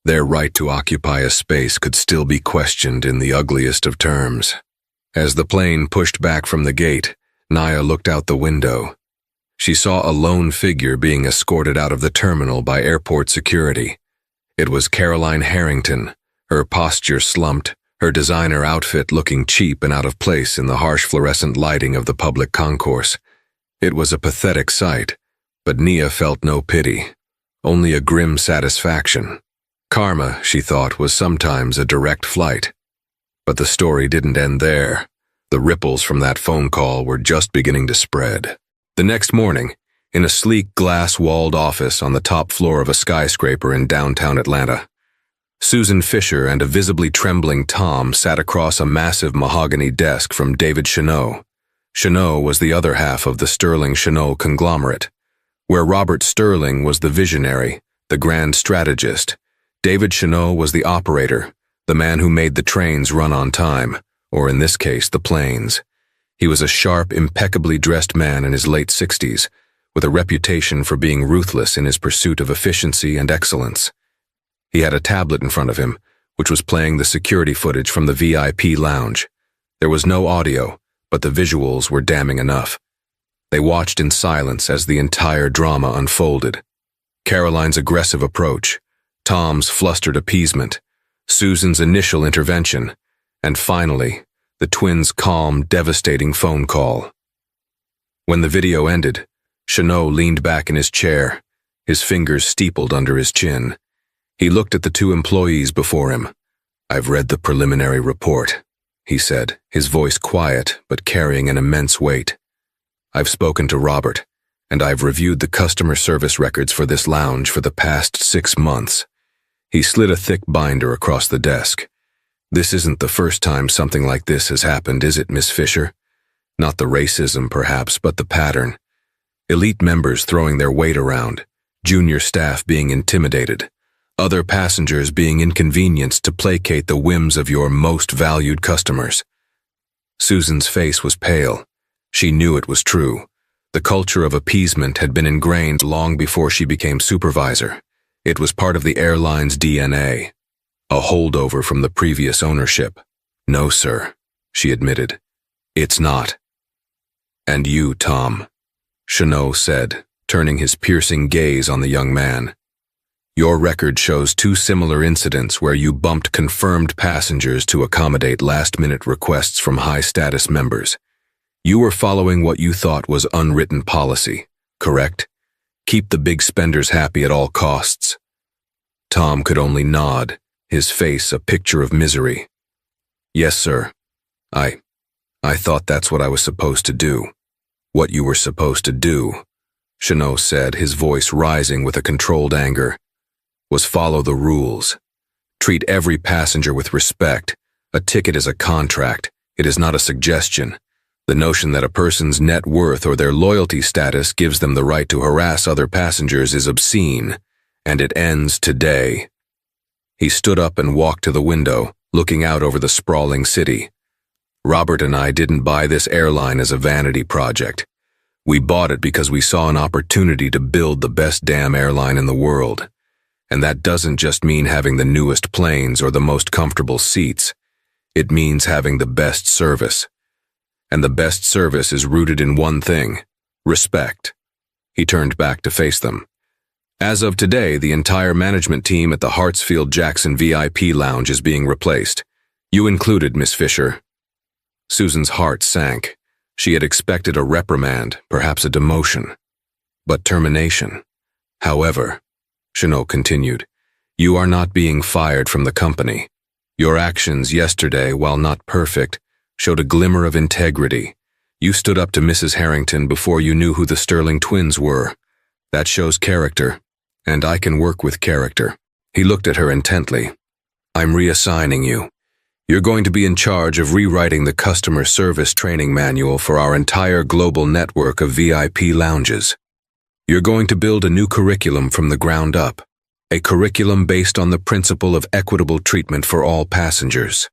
their right to occupy a space could still be questioned in the ugliest of terms. As the plane pushed back from the gate, Naya looked out the window. She saw a lone figure being escorted out of the terminal by airport security. It was Caroline Harrington, her posture slumped, her designer outfit looking cheap and out of place in the harsh fluorescent lighting of the public concourse. It was a pathetic sight, but Nia felt no pity, only a grim satisfaction. Karma, she thought, was sometimes a direct flight. But the story didn't end there. The ripples from that phone call were just beginning to spread. The next morning, in a sleek glass-walled office on the top floor of a skyscraper in downtown Atlanta, Susan Fisher and a visibly trembling Tom sat across a massive mahogany desk from David Cheneau. Cheneau was the other half of the Sterling-Cheneau conglomerate. Where Robert Sterling was the visionary, the grand strategist, David Cheneau was the operator, the man who made the trains run on time, or in this case, the planes. He was a sharp, impeccably dressed man in his late 60s, with a reputation for being ruthless in his pursuit of efficiency and excellence. He had a tablet in front of him, which was playing the security footage from the VIP lounge. There was no audio, but the visuals were damning enough. They watched in silence as the entire drama unfolded. Caroline's aggressive approach, Tom's flustered appeasement, Susan's initial intervention, and finally, the twins' calm, devastating phone call. When the video ended, Chanot leaned back in his chair, his fingers steepled under his chin. He looked at the two employees before him. "I've read the preliminary report," he said, his voice quiet but carrying an immense weight. "I've spoken to Robert, and I've reviewed the customer service records for this lounge for the past 6 months. He slid a thick binder across the desk. "This isn't the first time something like this has happened, is it, Miss Fisher? Not the racism, perhaps, but the pattern. Elite members throwing their weight around, junior staff being intimidated, other passengers being inconvenienced to placate the whims of your most valued customers." Susan's face was pale. She knew it was true. The culture of appeasement had been ingrained long before she became supervisor. It was part of the airline's DNA, a holdover from the previous ownership. "No, sir," she admitted. "It's not." "And you, Tom," Chanot said, turning his piercing gaze on the young man. "Your record shows 2 similar incidents where you bumped confirmed passengers to accommodate last-minute requests from high-status members. You were following what you thought was unwritten policy, correct? Keep the big spenders happy at all costs." Tom could only nod, his face a picture of misery. "Yes, sir. I thought that's what I was supposed to do." "What you were supposed to do," Chanot said, his voice rising with a controlled anger, "was follow the rules. Treat every passenger with respect. A ticket is a contract. It is not a suggestion. The notion that a person's net worth or their loyalty status gives them the right to harass other passengers is obscene, and it ends today." He stood up and walked to the window, looking out over the sprawling city. "Robert and I didn't buy this airline as a vanity project. We bought it because we saw an opportunity to build the best damn airline in the world. And that doesn't just mean having the newest planes or the most comfortable seats. It means having the best service. And the best service is rooted in one thing: respect." He turned back to face them. "As of today, the entire management team at the Hartsfield-Jackson VIP lounge is being replaced. You included, Miss Fisher." Susan's heart sank. She had expected a reprimand, perhaps a demotion. But termination. "However," Chanot continued, "you are not being fired from the company. Your actions yesterday, while not perfect, showed a glimmer of integrity. You stood up to Mrs. Harrington before you knew who the Sterling twins were. That shows character, and I can work with character." He looked at her intently. "I'm reassigning you. You're going to be in charge of rewriting the customer service training manual for our entire global network of VIP lounges. You're going to build a new curriculum from the ground up, a curriculum based on the principle of equitable treatment for all passengers.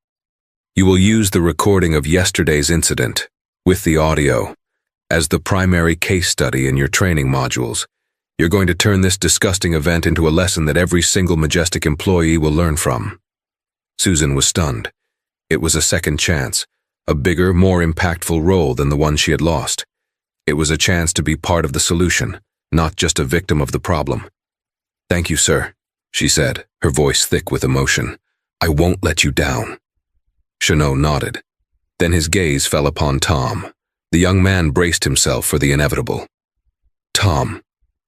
You will use the recording of yesterday's incident, with the audio, as the primary case study in your training modules. You're going to turn this disgusting event into a lesson that every single Majestic employee will learn from." Susan was stunned. It was a second chance, a bigger, more impactful role than the one she had lost. It was a chance to be part of the solution, not just a victim of the problem. "Thank you, sir," she said, her voice thick with emotion. "I won't let you down." Chanot nodded. Then his gaze fell upon Tom. The young man braced himself for the inevitable. "Tom,"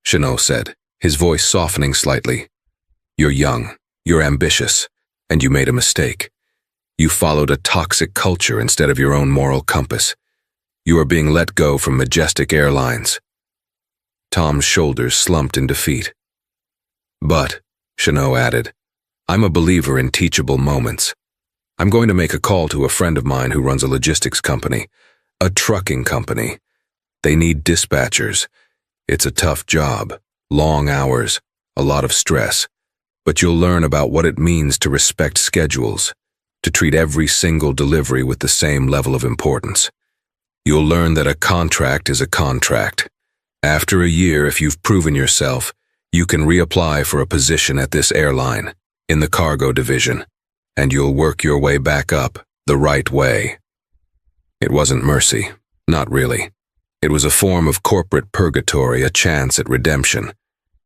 Chanot said, his voice softening slightly, "you're young, you're ambitious, and you made a mistake. You followed a toxic culture instead of your own moral compass. You are being let go from Majestic Airlines." Tom's shoulders slumped in defeat. "But," Chanot added, "I'm a believer in teachable moments. I'm going to make a call to a friend of mine who runs a logistics company, a trucking company. They need dispatchers. It's a tough job, long hours, a lot of stress, but you'll learn about what it means to respect schedules, to treat every single delivery with the same level of importance. You'll learn that a contract is a contract. After a year, if you've proven yourself, you can reapply for a position at this airline, in the cargo division, and you'll work your way back up the right way." It wasn't mercy. Not really. It was a form of corporate purgatory, a chance at redemption,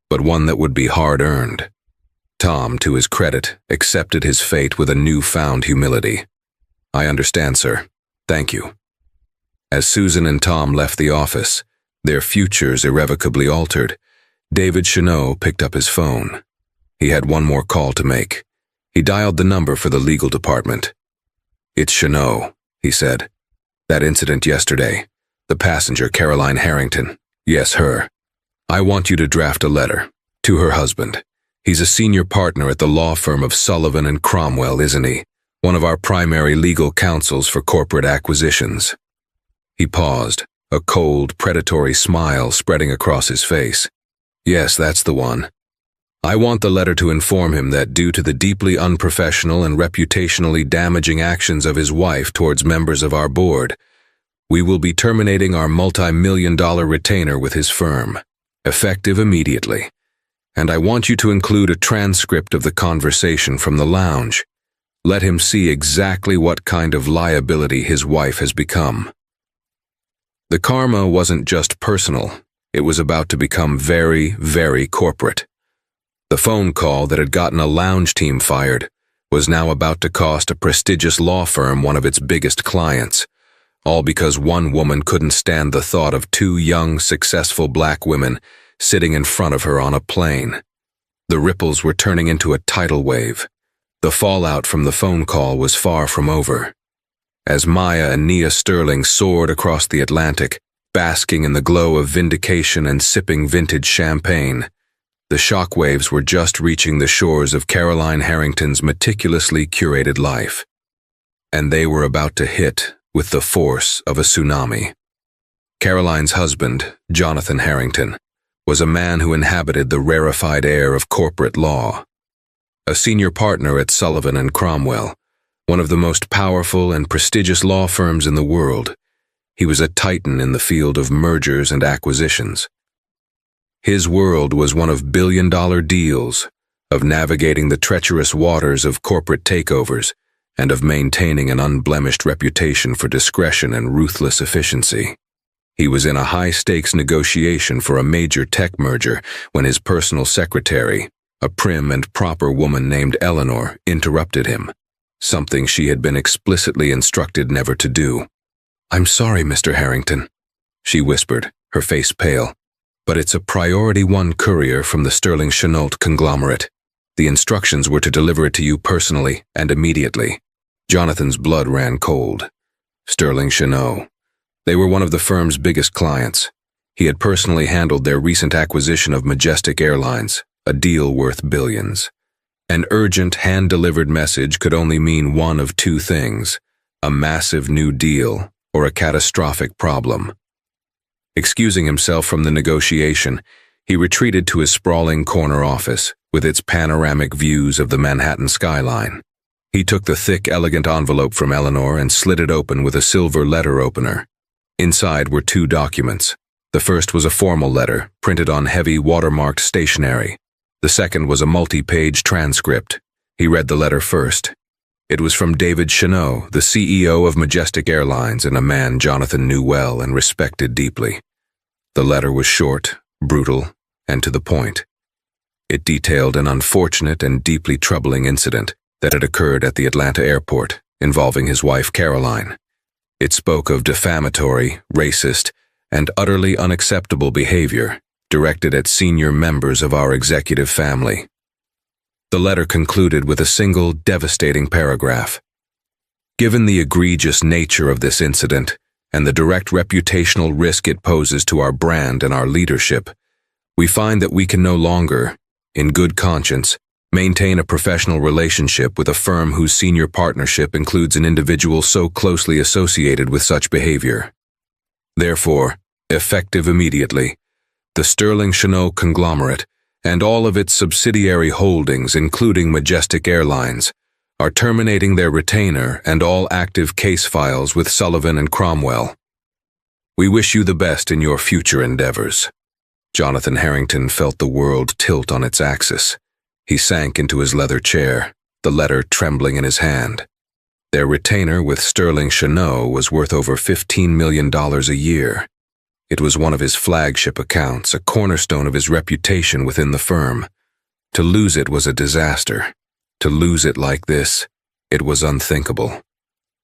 but one that would be hard-earned. Tom, to his credit, accepted his fate with a newfound humility. "I understand, sir. Thank you." As Susan and Tom left the office, their futures irrevocably altered, David Cheneau picked up his phone. He had one more call to make. He dialed the number for the legal department. "It's Cheneau," he said. "That incident yesterday. The passenger, Caroline Harrington. Yes, her. I want you to draft a letter to her husband. He's a senior partner at the law firm of Sullivan and Cromwell, isn't he? One of our primary legal counsels for corporate acquisitions." He paused, a cold, predatory smile spreading across his face. "Yes, that's the one. I want the letter to inform him that due to the deeply unprofessional and reputationally damaging actions of his wife towards members of our board, we will be terminating our multi-million-dollar retainer with his firm, effective immediately. And I want you to include a transcript of the conversation from the lounge. Let him see exactly what kind of liability his wife has become." The karma wasn't just personal. It was about to become very, very corporate. The phone call that had gotten a lounge team fired was now about to cost a prestigious law firm one of its biggest clients, all because one woman couldn't stand the thought of two young, successful black women sitting in front of her on a plane. The ripples were turning into a tidal wave. The fallout from the phone call was far from over. As Maya and Nia Sterling soared across the Atlantic, basking in the glow of vindication and sipping vintage champagne, the shockwaves were just reaching the shores of Caroline Harrington's meticulously curated life. And they were about to hit with the force of a tsunami. Caroline's husband, Jonathan Harrington, was a man who inhabited the rarefied air of corporate law. A senior partner at Sullivan and Cromwell, one of the most powerful and prestigious law firms in the world, he was a titan in the field of mergers and acquisitions. His world was one of billion-dollar deals, of navigating the treacherous waters of corporate takeovers, and of maintaining an unblemished reputation for discretion and ruthless efficiency. He was in a high-stakes negotiation for a major tech merger when his personal secretary, a prim and proper woman named Eleanor, interrupted him, something she had been explicitly instructed never to do. "I'm sorry, Mr. Harrington," she whispered, her face pale, "but it's a Priority 1 courier from the Sterling Cheneau conglomerate. The instructions were to deliver it to you personally and immediately." Jonathan's blood ran cold. Sterling Cheneau. They were one of the firm's biggest clients. He had personally handled their recent acquisition of Majestic Airlines, a deal worth billions. An urgent, hand-delivered message could only mean one of two things: a massive new deal or a catastrophic problem. Excusing himself from the negotiation, he retreated to his sprawling corner office with its panoramic views of the Manhattan skyline. He took the thick, elegant envelope from Eleanor and slid it open with a silver letter opener. Inside were two documents. The first was a formal letter, printed on heavy, watermarked stationery. The second was a multi-page transcript. He read the letter first. It was from David Cheneau, the CEO of Majestic Airlines, and a man Jonathan knew well and respected deeply. The letter was short, brutal, and to the point. It detailed an unfortunate and deeply troubling incident that had occurred at the Atlanta airport involving his wife Caroline. It spoke of defamatory, racist, and utterly unacceptable behavior directed at senior members of our executive family. The letter concluded with a single devastating paragraph. "Given the egregious nature of this incident and the direct reputational risk it poses to our brand and our leadership, we find that we can no longer, in good conscience, maintain a professional relationship with a firm whose senior partnership includes an individual so closely associated with such behavior. Therefore, effective immediately, the Sterling Cheneau conglomerate and all of its subsidiary holdings, including Majestic Airlines, are terminating their retainer and all active case files with Sullivan and Cromwell. We wish you the best in your future endeavors." Jonathan Harrington felt the world tilt on its axis. He sank into his leather chair, the letter trembling in his hand. Their retainer with Sterling Cheneau was worth over $15 million a year. It was one of his flagship accounts, a cornerstone of his reputation within the firm. To lose it was a disaster. To lose it like this, it was unthinkable.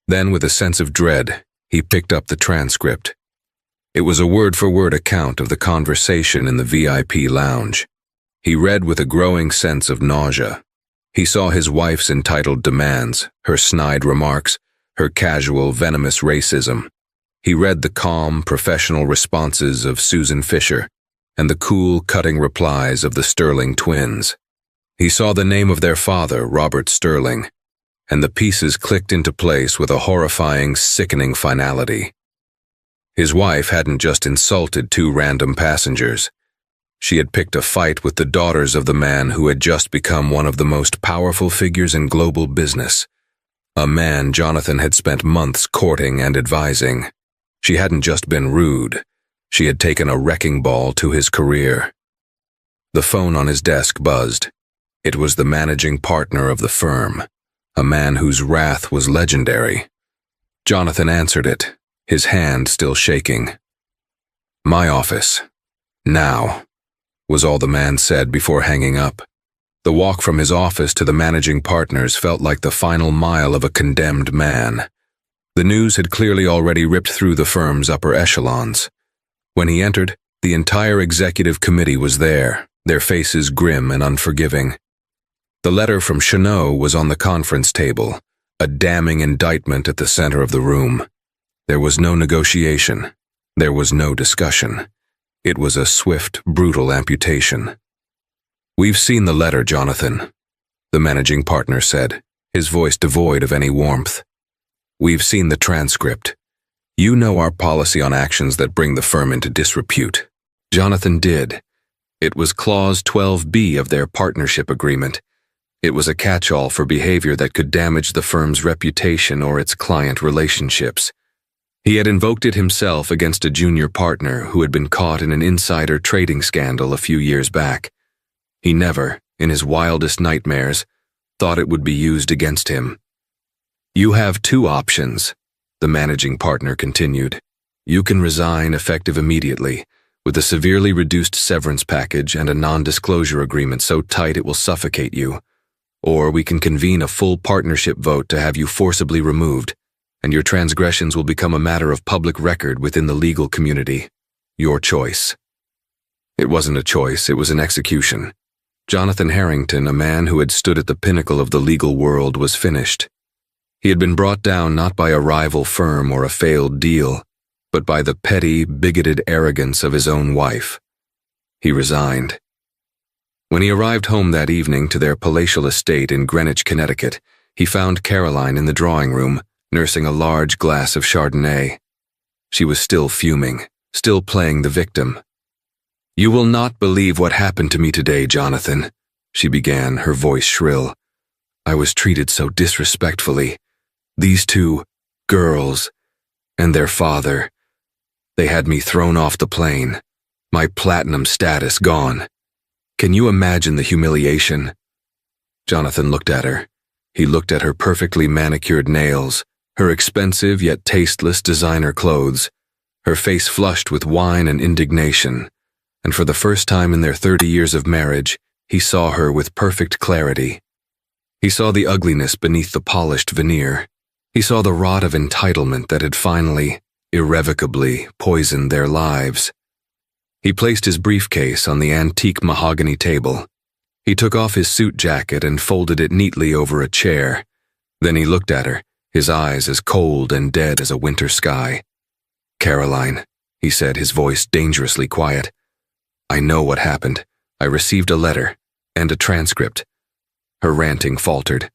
Then, with a sense of dread, he picked up the transcript. It was a word-for-word account of the conversation in the VIP lounge. He read with a growing sense of nausea. He saw his wife's entitled demands, her snide remarks, her casual, venomous racism. He read the calm, professional responses of Susan Fisher and the cool, cutting replies of the Sterling twins. He saw the name of their father, Robert Sterling, and the pieces clicked into place with a horrifying, sickening finality. His wife hadn't just insulted two random passengers. She had picked a fight with the daughters of the man who had just become one of the most powerful figures in global business, a man Jonathan had spent months courting and advising. She hadn't just been rude, she had taken a wrecking ball to his career. The phone on his desk buzzed. It was the managing partner of the firm, a man whose wrath was legendary. Jonathan answered it, his hand still shaking. "My office. Now," was all the man said before hanging up. The walk from his office to the managing partners felt like the final mile of a condemned man. The news had clearly already ripped through the firm's upper echelons. When he entered, the entire executive committee was there, their faces grim and unforgiving. The letter from Cheneau was on the conference table, a damning indictment at the center of the room. There was no negotiation. There was no discussion. It was a swift, brutal amputation. "We've seen the letter, Jonathan," the managing partner said, his voice devoid of any warmth. "We've seen the transcript. You know our policy on actions that bring the firm into disrepute." Jonathan did. It was Clause 12B of their partnership agreement. It was a catch-all for behavior that could damage the firm's reputation or its client relationships. He had invoked it himself against a junior partner who had been caught in an insider trading scandal a few years back. He never, in his wildest nightmares, thought it would be used against him. "You have two options," the managing partner continued. "You can resign effective immediately, with a severely reduced severance package and a non-disclosure agreement so tight it will suffocate you. Or we can convene a full partnership vote to have you forcibly removed, and your transgressions will become a matter of public record within the legal community. Your choice." It wasn't a choice, it was an execution. Jonathan Harrington, a man who had stood at the pinnacle of the legal world, was finished. He had been brought down not by a rival firm or a failed deal, but by the petty, bigoted arrogance of his own wife. He resigned. When he arrived home that evening to their palatial estate in Greenwich, Connecticut, he found Caroline in the drawing room, nursing a large glass of Chardonnay. She was still fuming, still playing the victim. "You will not believe what happened to me today, Jonathan," she began, her voice shrill. "I was treated so disrespectfully. These two girls and their father. They had me thrown off the plane, my platinum status gone. Can you imagine the humiliation?" Jonathan looked at her. He looked at her perfectly manicured nails, her expensive yet tasteless designer clothes, her face flushed with wine and indignation, and for the first time in their 30 years of marriage, he saw her with perfect clarity. He saw the ugliness beneath the polished veneer. He saw the rot of entitlement that had finally, irrevocably, poisoned their lives. He placed his briefcase on the antique mahogany table. He took off his suit jacket and folded it neatly over a chair. Then he looked at her, his eyes as cold and dead as a winter sky. "Caroline," he said, his voice dangerously quiet, "I know what happened. I received a letter and a transcript." Her ranting faltered.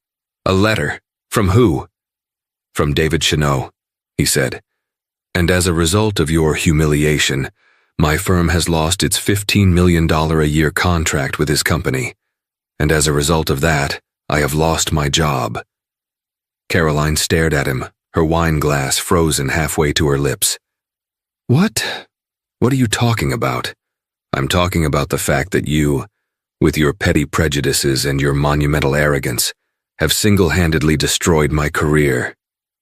"A letter? From who?" "From David Cheneau," he said. "And as a result of your humiliation, my firm has lost its $15 million a year contract with his company. And as a result of that, I have lost my job." Caroline stared at him, her wine glass frozen halfway to her lips. "What? What are you talking about?" "I'm talking about the fact that you, with your petty prejudices and your monumental arrogance, have single-handedly destroyed my career,"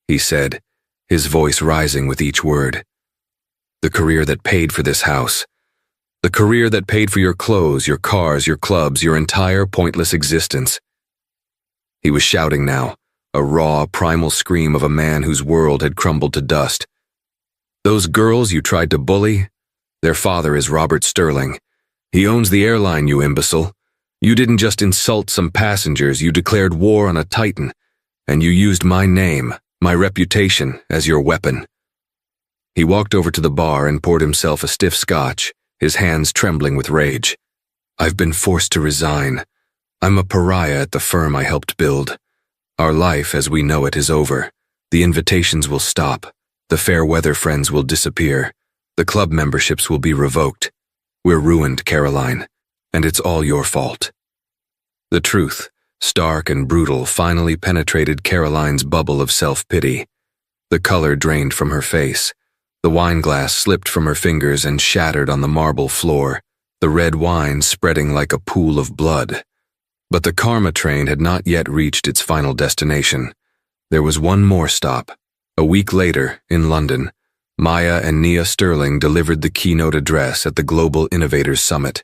he said, his voice rising with each word. The career that paid for this house. The career that paid for your clothes, your cars, your clubs, your entire pointless existence. He was shouting now, a raw, primal scream of a man whose world had crumbled to dust. Those girls you tried to bully? Their father is Robert Sterling. He owns the airline, you imbecile. You didn't just insult some passengers, you declared war on a titan, and you used my name, my reputation, as your weapon. He walked over to the bar and poured himself a stiff scotch, his hands trembling with rage. I've been forced to resign. I'm a pariah at the firm I helped build. Our life as we know it is over. The invitations will stop. The fair weather friends will disappear. The club memberships will be revoked. We're ruined, Caroline, and it's all your fault. The truth, stark and brutal, finally penetrated Caroline's bubble of self-pity. The color drained from her face. The wine glass slipped from her fingers and shattered on the marble floor, the red wine spreading like a pool of blood. But the karma train had not yet reached its final destination. There was one more stop. A week later, in London, Maya and Nia Sterling delivered the keynote address at the Global Innovators Summit.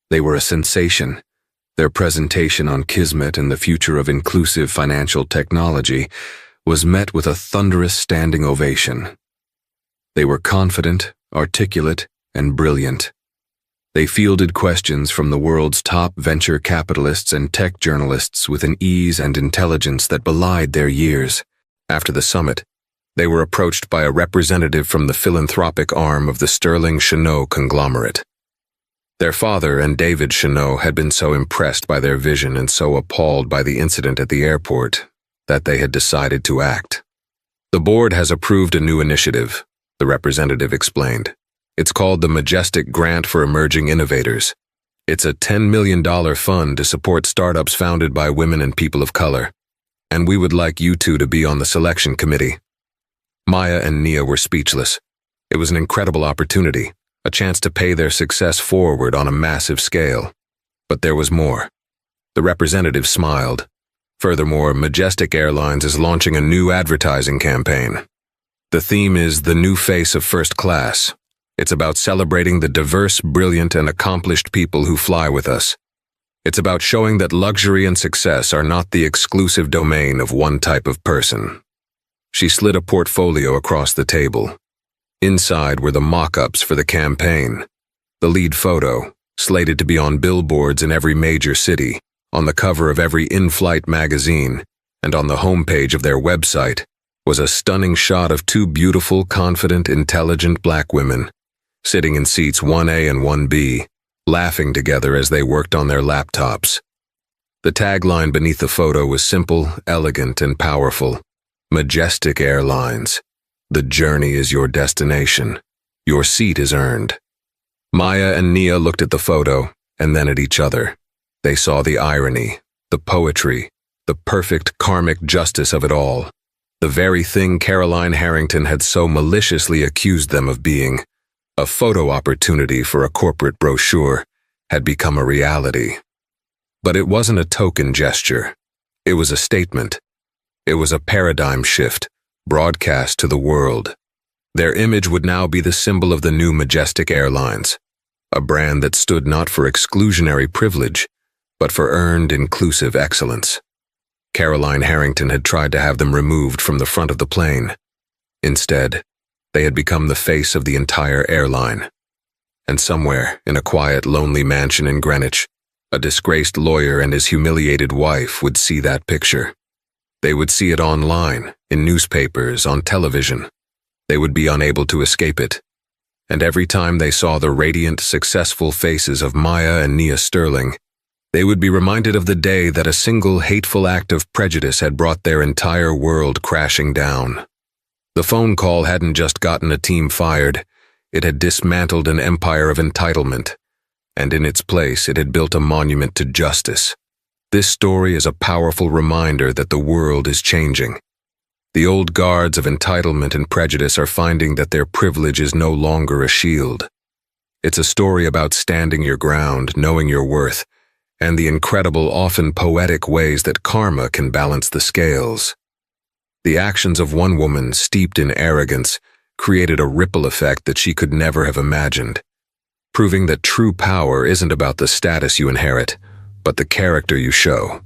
They were a sensation. Their presentation on Kismet and the future of inclusive financial technology was met with a thunderous standing ovation. They were confident, articulate, and brilliant. They fielded questions from the world's top venture capitalists and tech journalists with an ease and intelligence that belied their years. After the summit, they were approached by a representative from the philanthropic arm of the Sterling Cheneau conglomerate. Their father and David Cheneau had been so impressed by their vision and so appalled by the incident at the airport that they had decided to act. The board has approved a new initiative, the representative explained. It's called the Majestic Grant for Emerging Innovators. It's a $10 million fund to support startups founded by women and people of color. And we would like you two to be on the selection committee. Maya and Nia were speechless. It was an incredible opportunity, a chance to pay their success forward on a massive scale. But there was more. The representative smiled. Furthermore, Majestic Airlines is launching a new advertising campaign. The theme is The New Face of First Class. It's about celebrating the diverse, brilliant, and accomplished people who fly with us. It's about showing that luxury and success are not the exclusive domain of one type of person. She slid a portfolio across the table. Inside were the mock-ups for the campaign. The lead photo, slated to be on billboards in every major city, on the cover of every in-flight magazine, and on the homepage of their website, was a stunning shot of two beautiful, confident, intelligent black women, sitting in seats 1A and 1B, laughing together as they worked on their laptops. The tagline beneath the photo was simple, elegant, and powerful. Majestic Airlines. The journey is your destination. Your seat is earned. Maya and Nia looked at the photo, and then at each other. They saw the irony, the poetry, the perfect karmic justice of it all. The very thing Caroline Harrington had so maliciously accused them of being, a photo opportunity for a corporate brochure, had become a reality. But it wasn't a token gesture. It was a statement. It was a paradigm shift, broadcast to the world. Their image would now be the symbol of the new Majestic Airlines, a brand that stood not for exclusionary privilege, but for earned inclusive excellence. Caroline Harrington had tried to have them removed from the front of the plane. Instead, they had become the face of the entire airline. And somewhere, in a quiet, lonely mansion in Greenwich, a disgraced lawyer and his humiliated wife would see that picture. They would see it online, in newspapers, on television. They would be unable to escape it. And every time they saw the radiant, successful faces of Maya and Nia Sterling, they would be reminded of the day that a single hateful act of prejudice had brought their entire world crashing down. The phone call hadn't just gotten a team fired, it had dismantled an empire of entitlement, and in its place it had built a monument to justice. This story is a powerful reminder that the world is changing. The old guards of entitlement and prejudice are finding that their privilege is no longer a shield. It's a story about standing your ground, knowing your worth, and the incredible, often poetic ways that karma can balance the scales. The actions of one woman, steeped in arrogance, created a ripple effect that she could never have imagined, proving that true power isn't about the status you inherit, but the character you show.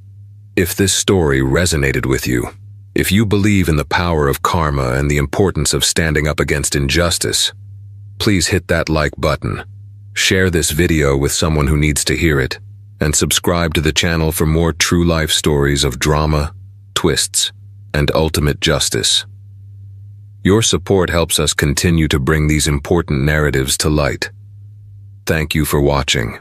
If this story resonated with you, if you believe in the power of karma and the importance of standing up against injustice, please hit that like button, share this video with someone who needs to hear it, and subscribe to the channel for more true life stories of drama, twists, and ultimate justice. Your support helps us continue to bring these important narratives to light. Thank you for watching.